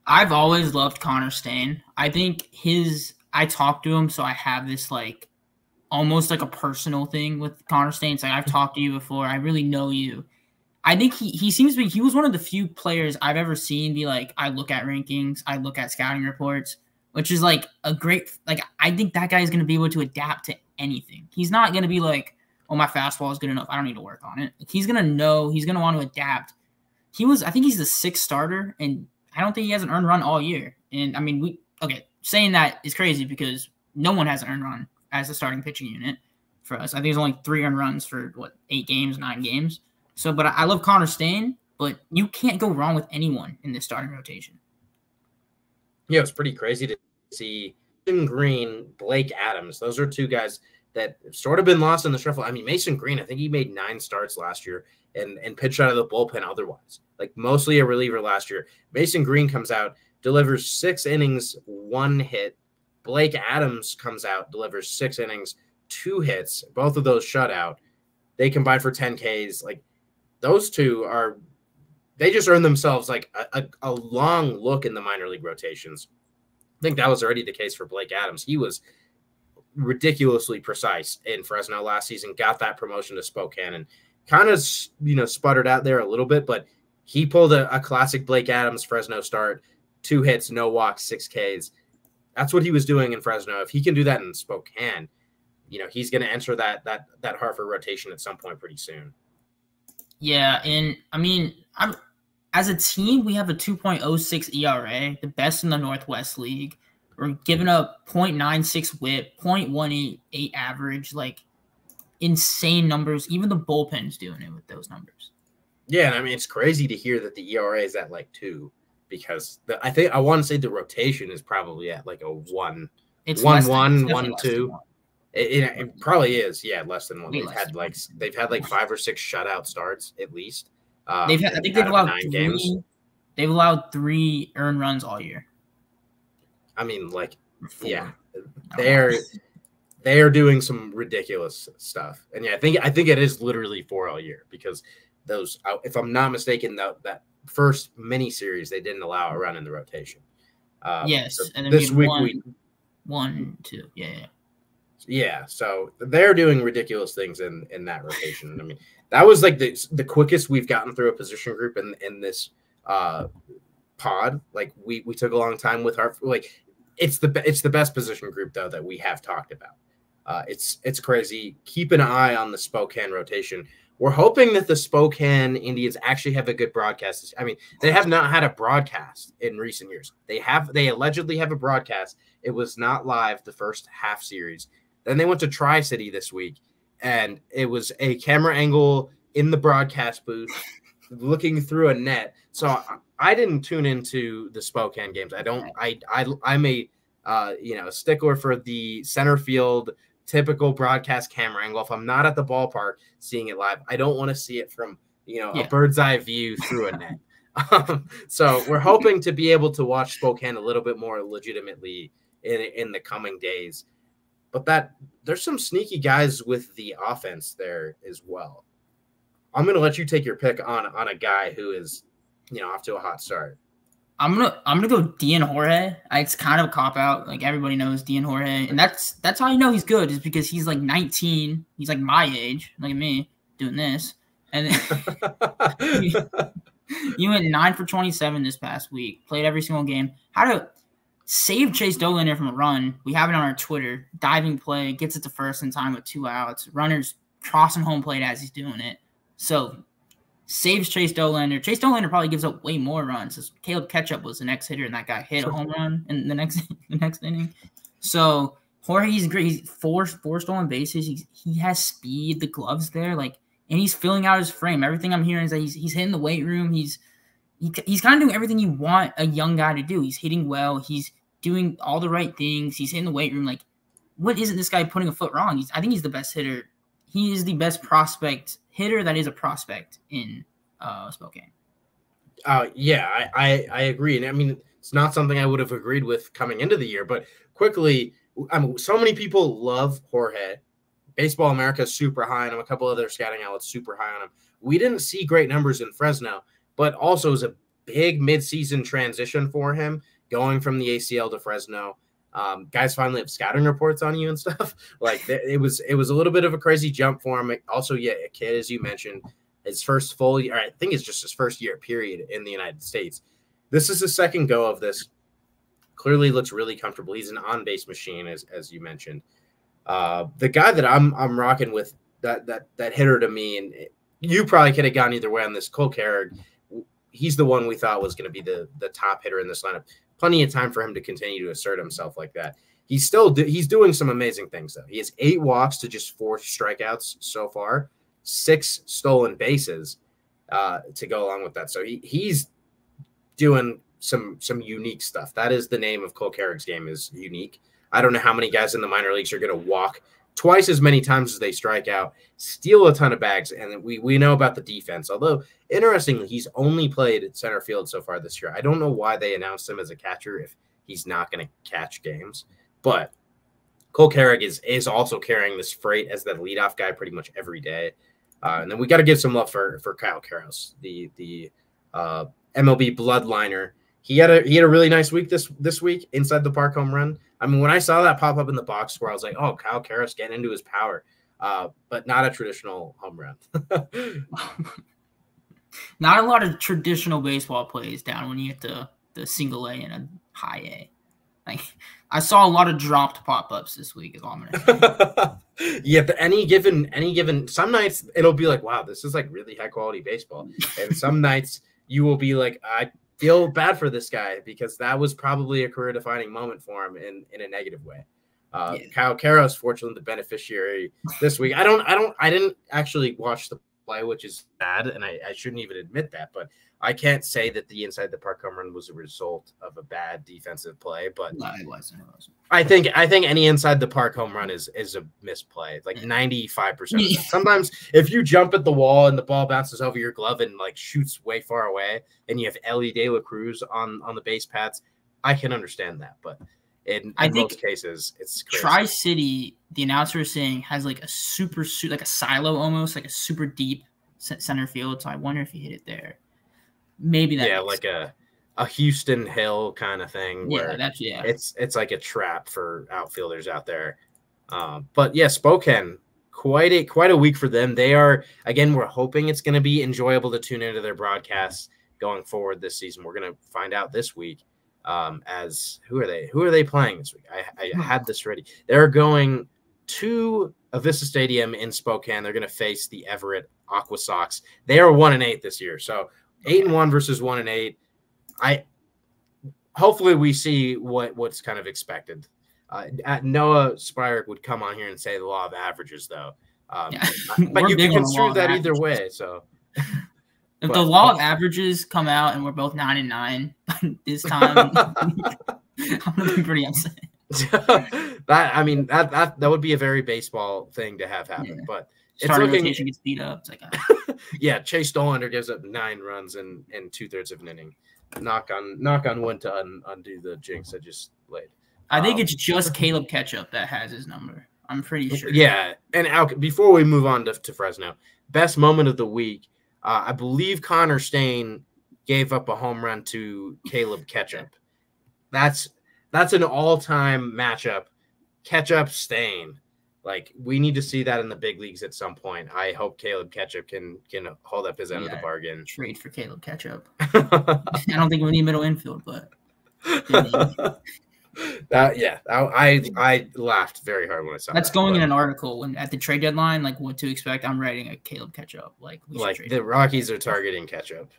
I've always loved Connor Stain. I think I talked to him, so I have this like almost like a personal thing with Connor Stain. It's like, I've talked to you before. I really know you. I think he seems to be, he was one of the few players I've ever seen be like, I look at rankings, I look at scouting reports, which is like a great, like, I think that guy is going to be able to adapt to anything. He's not going to be like, oh, my fastball is good enough, I don't need to work on it. Like, he's going to know, he's going to want to adapt. I think he's the 6th starter, and I don't think he has an earned run all year. And I mean, saying that is crazy because no one has an earned run as a starting pitching unit for us. I think there's only 3 earned runs for 8 games, 9 games. So, but I love Connor Stain, but you can't go wrong with anyone in this starting rotation. Yeah, it's pretty crazy to see Mason Green, Blake Adams. Those are 2 guys that have sort of been lost in the shuffle. I mean, Mason Green, I think he made 9 starts last year and pitched out of the bullpen otherwise. Like mostly a reliever last year. Mason Green comes out, delivers 6 innings, 1 hit. Blake Adams comes out, delivers 6 innings, 2 hits. Both of those shutout. They combine for 10 Ks. Like, those 2 they just earned themselves like a long look in the minor league rotations. I think that was already the case for Blake Adams. He was ridiculously precise in Fresno last season, got that promotion to Spokane, and kind of, sputtered out there a little bit, but he pulled a classic Blake Adams Fresno start, 2 hits, no walks, 6 Ks. That's what he was doing in Fresno. If he can do that in Spokane, he's going to enter that Hartford rotation at some point pretty soon. Yeah, and I mean, as a team, we have a 2.06 ERA, the best in the Northwest League. We're giving up 0.96 WHIP, 0.188 average, like insane numbers. Even the bullpen's doing it with those numbers. Yeah, and I mean, it's crazy to hear that the ERA is at like 2 because I want to say the rotation is probably at like a 1. It's 1-1, 1-2. It probably is, less than 1. They've had like 5 or 6 shutout starts at least. I think they've allowed 9 games. They've allowed 3 earned runs all year. I mean, like, 4. Yeah, they are doing some ridiculous stuff, and I think it is literally 4 all year because those, if I'm not mistaken, that first mini series they didn't allow a run in the rotation. Yes, so and then this week 1, 2, yeah. Yeah, so they're doing ridiculous things in that rotation. I mean, that was like the quickest we've gotten through a position group in this pod. Like we took a long time with our, like, it's the best position group though that we have talked about. It's crazy. Keep an eye on the Spokane rotation. We're hoping that the Spokane Indians actually have a good broadcast. I mean, they have not had a broadcast in recent years. They allegedly have a broadcast. It was not live the first half series. Then they went to Tri-City this week, and it was a camera angle in the broadcast booth looking through a net. So I didn't tune into the Spokane games. I'm a stickler for the center field typical broadcast camera angle. If I'm not at the ballpark seeing it live, I don't want to see it from a bird's eye view through a net. So we're hoping to be able to watch Spokane a little bit more legitimately in the coming days. But there's some sneaky guys with the offense there as well. I'm going to let you take your pick on a guy who is, off to a hot start. I'm gonna go Dean Jorge. It's kind of a cop out. Like everybody knows Dean Jorge, and that's how you know he's good is because he's like 19. He's like my age, like me doing this, and he went 9 for 27 this past week. Played every single game. How to save Chase Dollander from a run? We have it on our Twitter. Diving play, gets it to first in time with 2 outs. Runners crossing home plate as he's doing it. So saves Chase Dollander. Chase Dollander probably gives up way more runs. Caleb Ketchup was the next hitter, and that guy hit a home run in the next inning. So Jorge's great. He's four stolen bases. He has speed. The gloves there, and he's filling out his frame. Everything I'm hearing is that he's hitting the weight room. He's kind of doing everything you want a young guy to do. He's hitting well. He's doing all the right things. He's hitting the weight room. What isn't this guy putting a foot wrong? I think he's the best hitter. He is the best prospect hitter that is a prospect in Spokane. Yeah, I agree. And I mean, it's not something I would have agreed with coming into the year, but quickly, so many people love Jorge. Baseball America is super high on him. A couple other scouting outlets super high on him. We didn't see great numbers in Fresno, but also it was a big midseason transition for him, going from the ACL to Fresno. Guys finally have scouting reports on you and stuff. It was a little bit of a crazy jump for him. Also, yeah, a kid, as you mentioned, his first full year, I think it's just his first year period in the United States. This is his second go of this. Clearly looks really comfortable. He's an on-base machine, as you mentioned. The guy that I'm rocking with, that hitter to me, and you probably could have gone either way on this, Cole Carrig. He's the one we thought was going to be the top hitter in this lineup. Plenty of time for him to continue to assert himself like that. He's doing some amazing things, though. He has 8 walks to just 4 strikeouts so far, 6 stolen bases to go along with that. So he's doing some unique stuff. That is the name of Cole Carrick's game, is unique. I don't know how many guys in the minor leagues are going to walk twice as many times as they strike out, steal a ton of bags, and we know about the defense. Although, interestingly, he's only played at center field so far this year. I don't know why they announced him as a catcher if he's not going to catch games. But Cole Carrick is also carrying this freight as the leadoff guy pretty much every day. And then we got to give some love for Kyle Karros, the MLB bloodliner. He had a really nice week this week inside the park home run. I mean, when I saw that pop up in the box score, I was like, oh, Kyle Karros getting into his power, but not a traditional home run. Not a lot of traditional baseball plays down when you get the single A and a high A. I saw a lot of dropped pop-ups this week, is all I'm gonna say. Yeah, but any given some nights it'll be like, wow, this is really high quality baseball. And some nights you will be like, I feel bad for this guy because that was probably a career defining moment for him in a negative way. Kyle Karros, fortunately, the beneficiary this week. I didn't actually watch the play, which is bad, and I shouldn't even admit that, but I can't say that the inside the park home run was a result of a bad defensive play, but no, it wasn't. I think any inside the park home run is a misplay, 95%. Sometimes if you jump at the wall and the ball bounces over your glove and shoots way far away, and you have Ellie De La Cruz on the base pads, I can understand that, but in most cases, it's crazy. Tri-City, the announcer is saying, has a super a silo almost, a super deep center field. So I wonder if he hit it there. Maybe that. A Houston Hill kind of thing. Yeah, where it's like a trap for outfielders out there. But yeah, Spokane, quite a week for them. They are, again, we're hoping it's going to be enjoyable to tune into their broadcasts going forward this season. We're going to find out this week. As who are they playing this week? I had this ready. They're going to Avista Stadium in Spokane. They're going to face the Everett Aqua Sox. They are 1-8 this year, so 8-1 versus 1-8. Hopefully we see what's kind of expected. Noah Spyrick would come on here and say the law of averages, though. But you can construe that either way. So. If the law of averages come out and we're both 9-9 this time, I'm gonna be pretty upset. that would be a very baseball thing to have happen. Yeah. But starting rotation gets beat up. It's yeah, Chase Dollander gives up 9 runs in 2/3 of an inning. Knock on wood to undo the jinx I just laid. I think it's just Caleb Ketchup that has his number. I'm pretty sure. Yeah, and before we move on to Fresno, best moment of the week. I believe Connor Stain gave up a home run to Caleb Ketchup. That's an all-time matchup. Ketchup Stain. We need to see that in the big leagues at some point. I hope Caleb Ketchup can hold up his end of the bargain. Trade for Caleb Ketchup. I don't think we need middle infield, but I laughed very hard when I saw That's that. going in an article when at the trade deadline, like what to expect. I'm writing a Caleb Ketchup. Like the Rockies are targeting Ketchup.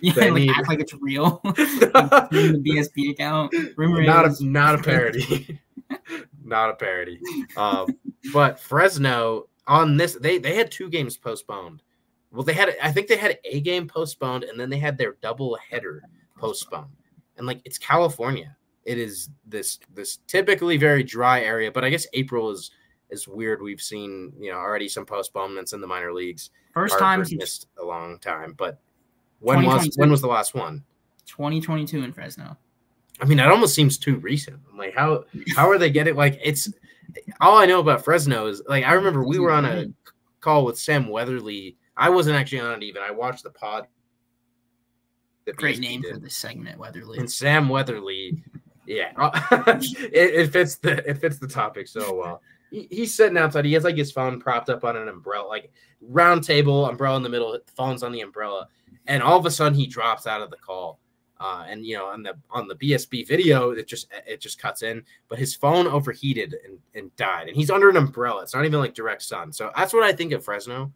yeah, like act like it's real. Like, the BSB account. Rumor not a parody. Not a parody. But Fresno on this, they had 2 games postponed. Well, I think they had a game postponed, and then they had their double header postponed. And like it's California. It is this typically very dry area, but I guess April is weird. We've seen, already some postponements in the minor leagues. First time missed a long time, but when was the last one? 2022 in Fresno. I mean, that almost seems too recent. I'm like, how are they getting it's all I know about Fresno is like I remember we were on a call with Sam Weatherly. I wasn't actually on it even. I watched the pod. Great name for this segment, Weatherly. And Sam Weatherly, yeah, it fits the topic so well. He's sitting outside. He has like his phone propped up on an umbrella, like round table, umbrella in the middle. Phone's on the umbrella, and all of a sudden he drops out of the call. And on the BSB video, it just cuts in, but his phone overheated and died, and he's under an umbrella. It's not even like direct sun. So that's what I think of Fresno.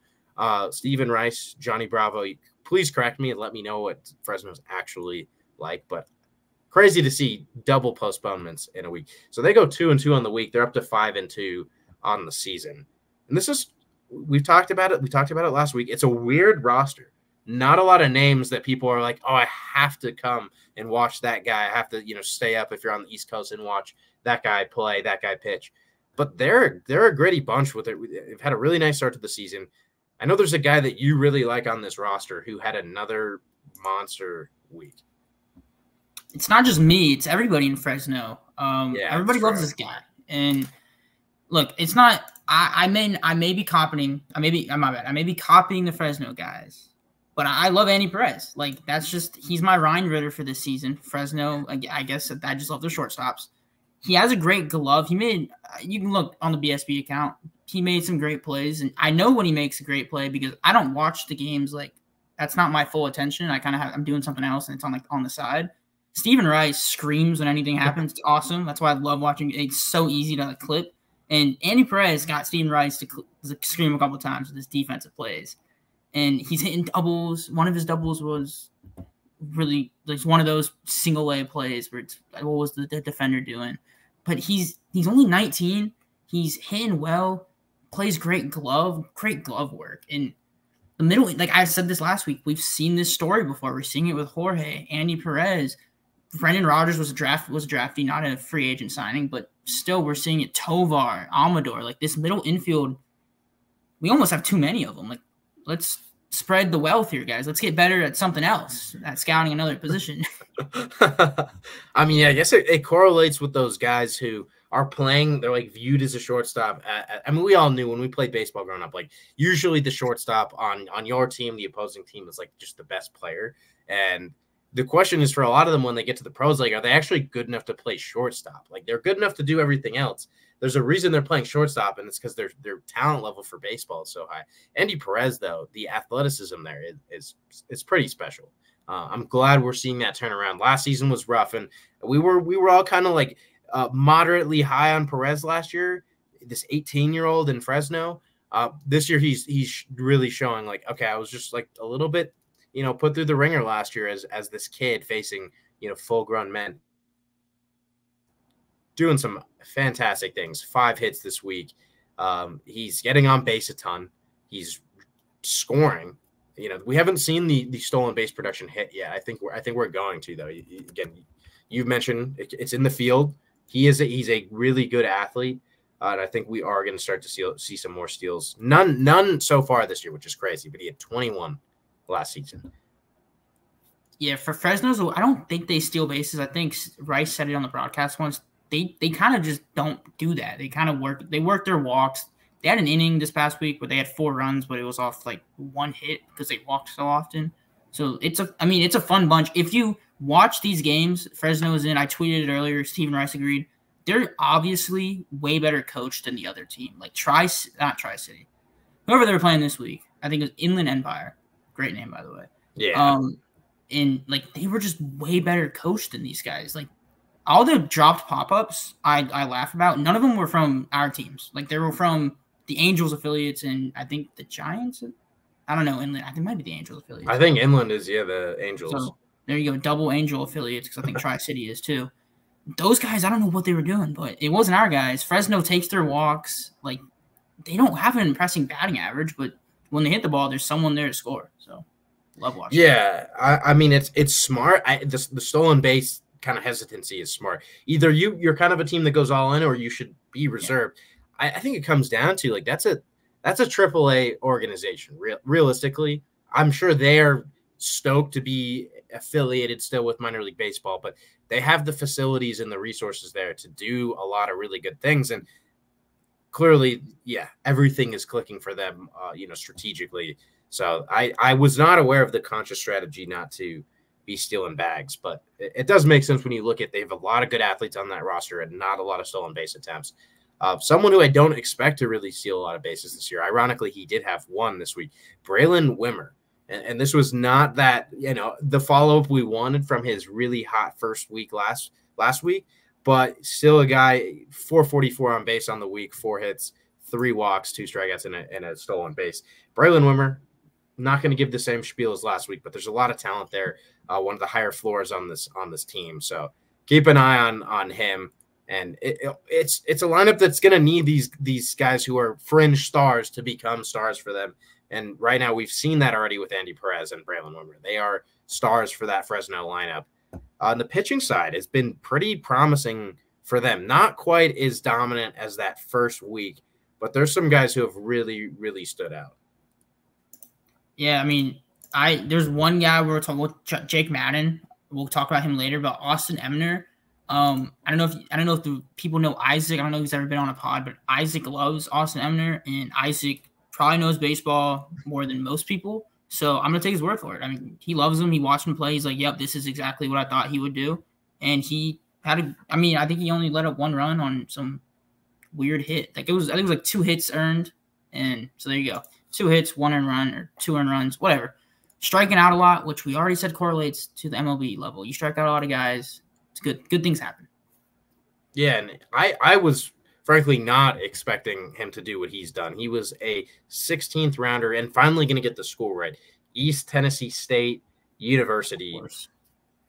Stephen Rice, Johnny Bravo, please correct me and let me know what Fresno's actually like. But crazy to see double postponements in a week. So they go 2-2 on the week. They're up to 5-2 on the season. And we've talked about it. We talked about it last week. It's a weird roster. Not a lot of names that people are like, oh, I have to come and watch that guy. I have to, stay up if you're on the East Coast and watch that guy play, that guy pitch. But they're a gritty bunch with it. They've had a really nice start to the season. I know there's a guy that you really like on this roster who had another monster week. It's not just me; it's everybody in Fresno. Everybody loves this guy. And look, it's not. I may be copying. My bad. I may be copying the Fresno guys, but I love Andy Perez. Like he's my Ryan Ritter for this season. Fresno, I guess I just love their shortstops. He has a great glove. You can look on the BSB account. He made some great plays, and I know when he makes a great play because I don't watch the games. Like that's not my full attention. I'm doing something else, and it's on the side. Stephen Rice screams when anything happens. It's awesome. That's why I love watching. It's so easy to clip. And Andy Perez got Stephen Rice to scream a couple of times with his defensive plays, and he's hitting doubles. One of his doubles was really like one of those single A plays where it's what was the defender doing? But he's only 19. He's hitting well. Plays great glove work. And the middle, like I said this last week, we've seen this story before. We're seeing it with Jorge, Andy Perez. Brendan Rodgers was a draftee, not a free agent signing, but still we're seeing it. Tovar, Amador, like this middle infield, we almost have too many of them. Like let's spread the wealth here, guys. Let's get better at something else, at scouting another position. I mean, I guess it correlates with those guys who are playing. They're like viewed as a shortstop. I mean, we all knew when we played baseball growing up, like usually the shortstop on your team, the opposing team is like just the best player. And the question is for a lot of them when they get to the pros, like, are they actually good enough to play shortstop? Like they're good enough to do everything else. There's a reason they're playing shortstop, and it's because their talent level for baseball is so high. Andy Perez, though, the athleticism there is pretty special. I'm glad we're seeing that turn around. Last season was rough, and we were all kind of like moderately high on Perez last year. This 18-year-old in Fresno. This year he's really showing like, okay, I was just like a little bit, put through the ringer last year as this kid facing full-grown men. Doing some fantastic things. 5 hits this week. He's getting on base a ton. He's scoring. We haven't seen the stolen base production hit yet. I think we're going to though. Again, you've mentioned it's in the field. He's a really good athlete, and I think we are going to start to see some more steals. None so far this year, which is crazy. But he had 21 last season. Yeah, for Fresno's, I don't think they steal bases. I think Rice said it on the broadcast once. They kind of just don't do that. They kind of work their walks. They had an inning this past week where they had 4 runs, but it was off like 1 hit because they walked so often. So it's a fun bunch. If you watch these games, Fresno is in. I tweeted it earlier. Stephen Rice agreed. They're obviously way better coached than the other team. Like not Tri-City. Whoever they were playing this week, I think it was Inland Empire. Great name, by the way. Yeah. And like they were just way better coached than these guys. Like all the dropped pop-ups I laugh about, none of them were from our teams. Like, they were from the Angels affiliates and I think the Giants. I don't know, Inland. I think it might be the Angels affiliates. I think Inland is, the Angels. So there you go, double Angel affiliates, because I think Tri-City is too. Those guys, I don't know what they were doing, but it wasn't our guys. Fresno takes their walks. Like, they don't have an impressive batting average, but when they hit the ball, there's someone there to score. So, love watching. Yeah, I mean, it's smart. The stolen base kind of hesitancy is smart. Either you're kind of a team that goes all in, or you should be reserved. Yeah. I think it comes down to, like, that's a AAA organization. Realistically, I'm sure they're stoked to be affiliated still with minor league baseball, but they have the facilities and the resources there to do a lot of really good things. And clearly, everything is clicking for them, strategically. So I was not aware of the conscious strategy not to be stealing bags, but it does make sense when you look at, they have a lot of good athletes on that roster and not a lot of stolen base attempts. Someone who I don't expect to really steal a lot of bases this year, ironically, he did have one this week, Braylon Wimmer. And this was not that, the follow-up we wanted from his really hot first week last week, but still a guy, 444 on base on the week, 4 hits, 3 walks, 2 strikeouts, and a stolen base. Braylon Wimmer, not going to give the same spiel as last week, but there's a lot of talent there. One of the higher floors on this team. So keep an eye on him. And it's a lineup that's going to need these guys who are fringe stars to become stars for them. And right now we've seen that already with Andy Perez and Braylon Wimmer. They are stars for that Fresno lineup. On the pitching side, it's been pretty promising for them. Not quite as dominant as that first week, but there's some guys who have really, really stood out. Yeah, I mean, there's one guy we're talking about, Jake Madden. We'll talk about him later, but Austin Emner. I don't know if the people know Isaac. I don't know if he's ever been on a pod, but Isaac loves Austin Emner, and Isaac probably knows baseball more than most people. So I'm gonna take his word for it. I mean, he loves him. He watched him play. He's like, "Yep, this is exactly what I thought he would do." And he had I think he only let up 1 run on some weird hit. Like, I think it was like 2 hits earned, and so there you go, 2 hits, 1 earned run, or 2 earned runs, whatever. Striking out a lot, which we already said correlates to the MLB level. You strike out a lot of guys, it's good. Good things happen. Yeah, and I was frankly not expecting him to do what he's done. He was a 16th rounder and finally going to get the school right. East Tennessee State University.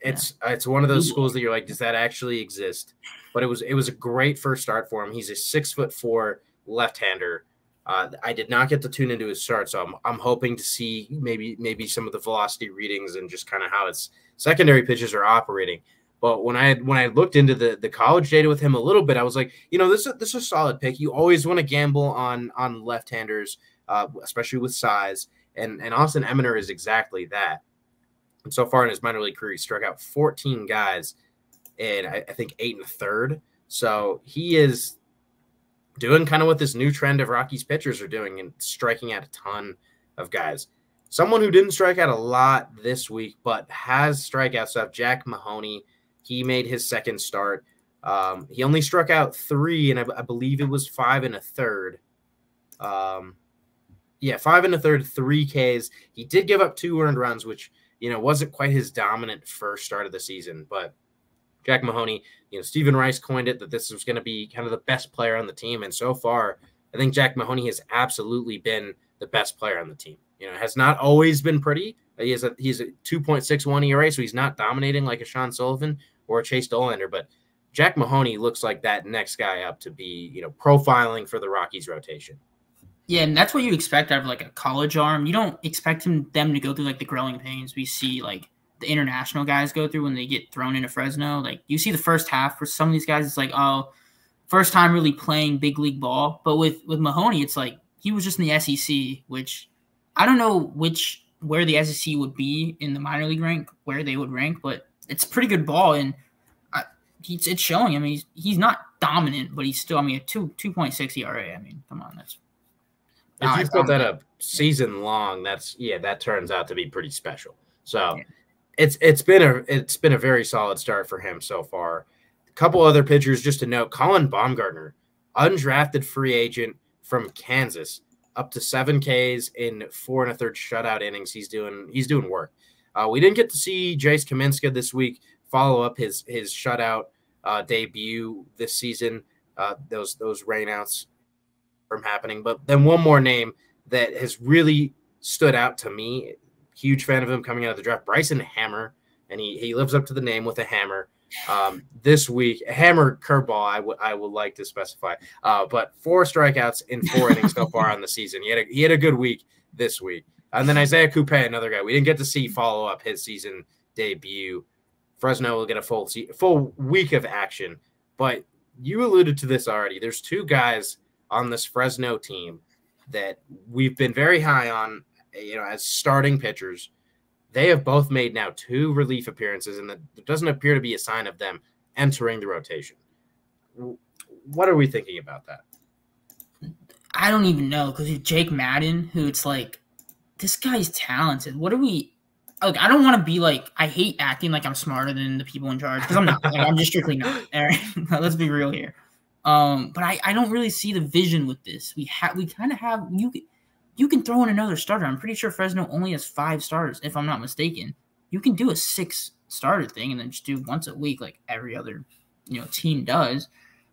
It's one of those schools that you're like, does that actually exist? But it was a great first start for him. He's a 6'4" left-hander. I did not get to tune into his start, so I'm hoping to see maybe some of the velocity readings and just kind of how its secondary pitches are operating. But when I looked into the college data with him a little bit, I was like, this is a solid pick. You always want to gamble on left-handers, especially with size. And Austin Emner is exactly that. And so far in his minor league career, he struck out 14 guys in, I think, 8 1/3. So he is doing kind of what this new trend of Rockies pitchers are doing and striking out a ton of guys. Someone who didn't strike out a lot this week, but has strikeout stuff, Jack Mahoney. He made his second start. He only struck out 3, and I believe it was 5 1/3. 5 1/3, 3 Ks. He did give up 2 earned runs, which, wasn't quite his dominant first start of the season. But Jack Mahoney, Stephen Rice coined it that this was going to be kind of the best player on the team. And so far, I think Jack Mahoney has absolutely been the best player on the team. It has not always been pretty. He's a 2.61 ERA, so he's not dominating like a Sean Sullivan or a Chase Dollander. But Jack Mahoney looks like that next guy up to be, profiling for the Rockies rotation. Yeah, and that's what you expect out of like a college arm. You don't expect them to go through like the growing pains we see like the international guys go through when they get thrown into Fresno. Like, you see the first half for some of these guys, it's like, oh, first time really playing big league ball. But with Mahoney, it's like he was just in the SEC, which I don't know where the SEC would be in the minor league rank, where they would rank, but it's pretty good ball, and it's showing. I mean, he's not dominant, but he's still, a 2.6 ERA. I mean, come on, that's. If you put that up season long, that turns out to be pretty special. So it's been a very solid start for him so far. A couple other pitchers just to note: Colin Baumgartner, undrafted free agent from Kansas, up to 7 Ks in 4 1/3 shutout innings. He's doing work. We didn't get to see Jace Kaminska this week follow up his shutout debut this season. Those rainouts from happening. But then one more name that has really stood out to me. Huge fan of him coming out of the draft, Bryson Hammer, and he lives up to the name with a hammer. This week, a hammer curveball, I would like to specify. But 4 strikeouts in 4 innings so far on the season. He had a good week this week. And then Isaiah Coupe, another guy we didn't get to see follow up his season debut. Fresno will get a full week of action. But you alluded to this already. There's 2 guys on this Fresno team that we've been very high on, as starting pitchers. They have both made now 2 relief appearances, and there doesn't appear to be a sign of them entering the rotation. What are we thinking about that? I don't even know, because Jake Madden, who it's like, this guy's talented. What are we – like, I don't want to be like – I hate acting like I'm smarter than the people in charge, because I'm not. Like, I'm just strictly not. All right? Let's be real here. But I don't really see the vision with this. We kind of have – you can throw in another starter. I'm pretty sure Fresno only has 5 starters, if I'm not mistaken. You can do a 6-starter thing and then just do once a week like every other, team does.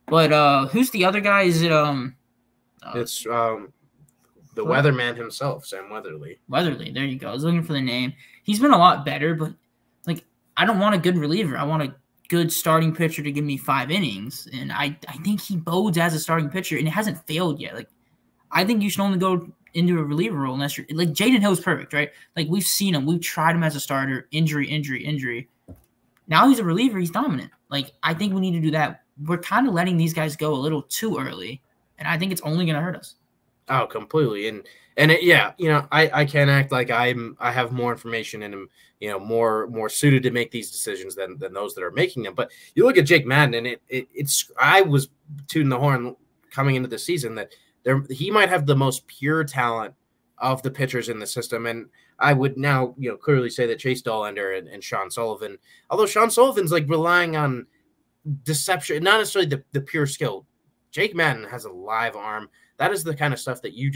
But who's the other guy? Is it it's the weatherman himself, Sam Weatherly. Weatherly, there you go. I was looking for the name. He's been a lot better, but like I don't want a good reliever. I want a good starting pitcher to give me 5 innings, and I think he bodes as a starting pitcher, and it hasn't failed yet. Like I think you should only go into a reliever role unless you're like Jaden Hill's perfect, right? Like we've seen him, we've tried him as a starter, injury. Now he's a reliever, he's dominant. Like I think we need to do that. We're kind of letting these guys go a little too early, and I think it's only going to hurt us. Oh, completely. And I can act like I have more information and am more suited to make these decisions than those that are making them. But you look at Jake Madden, and it's I was tooting the horn coming into the season that he might have the most pure talent of the pitchers in the system. And I would now, clearly say that Chase Dollander and Sean Sullivan, although Sean Sullivan's like relying on deception, not necessarily the pure skill. Jake Madden has a live arm. That is the kind of stuff that you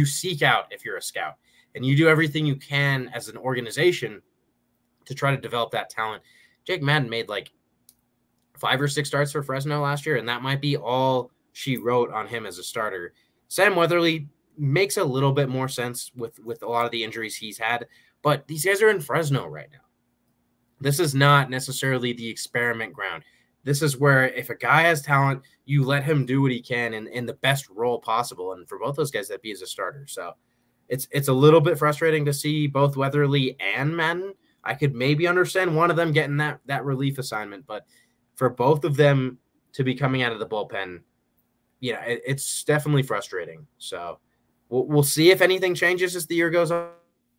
seek out if you're a scout, and you do everything you can as an organization to try to develop that talent. Jake Madden made like 5 or 6 starts for Fresno last year, and that might be all she wrote on him as a starter. Sam Weatherly makes a little bit more sense with a lot of the injuries he's had, but these guys are in Fresno right now. This is not necessarily the experiment ground. This is where if a guy has talent, you let him do what he can in the best role possible. And for both those guys, that'd be as a starter. So it's a little bit frustrating to see both Weatherly and Madden. I could maybe understand one of them getting that relief assignment, but for both of them to be coming out of the bullpen, it's definitely frustrating. So we'll see if anything changes as the year goes on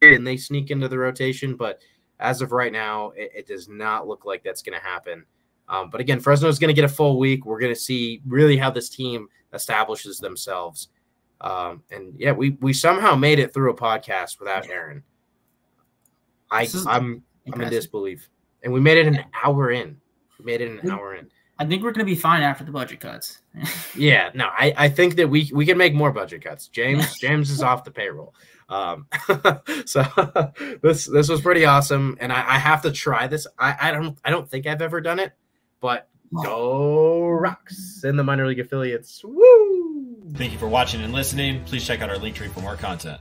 and they sneak into the rotation. But as of right now, it does not look like that's going to happen. But again, Fresno is going to get a full week. We're going to see really how this team establishes themselves. And yeah, we somehow made it through a podcast without Aaron. I'm in disbelief. And we made it an hour in. I think we're going to be fine after the budget cuts. Yeah, no, I think that we can make more budget cuts. James is off the payroll. So this was pretty awesome, and I have to try this. I don't think I've ever done it, but go Rocks in the minor league affiliates. Woo! Thank you for watching and listening. Please check out our link tree for more content.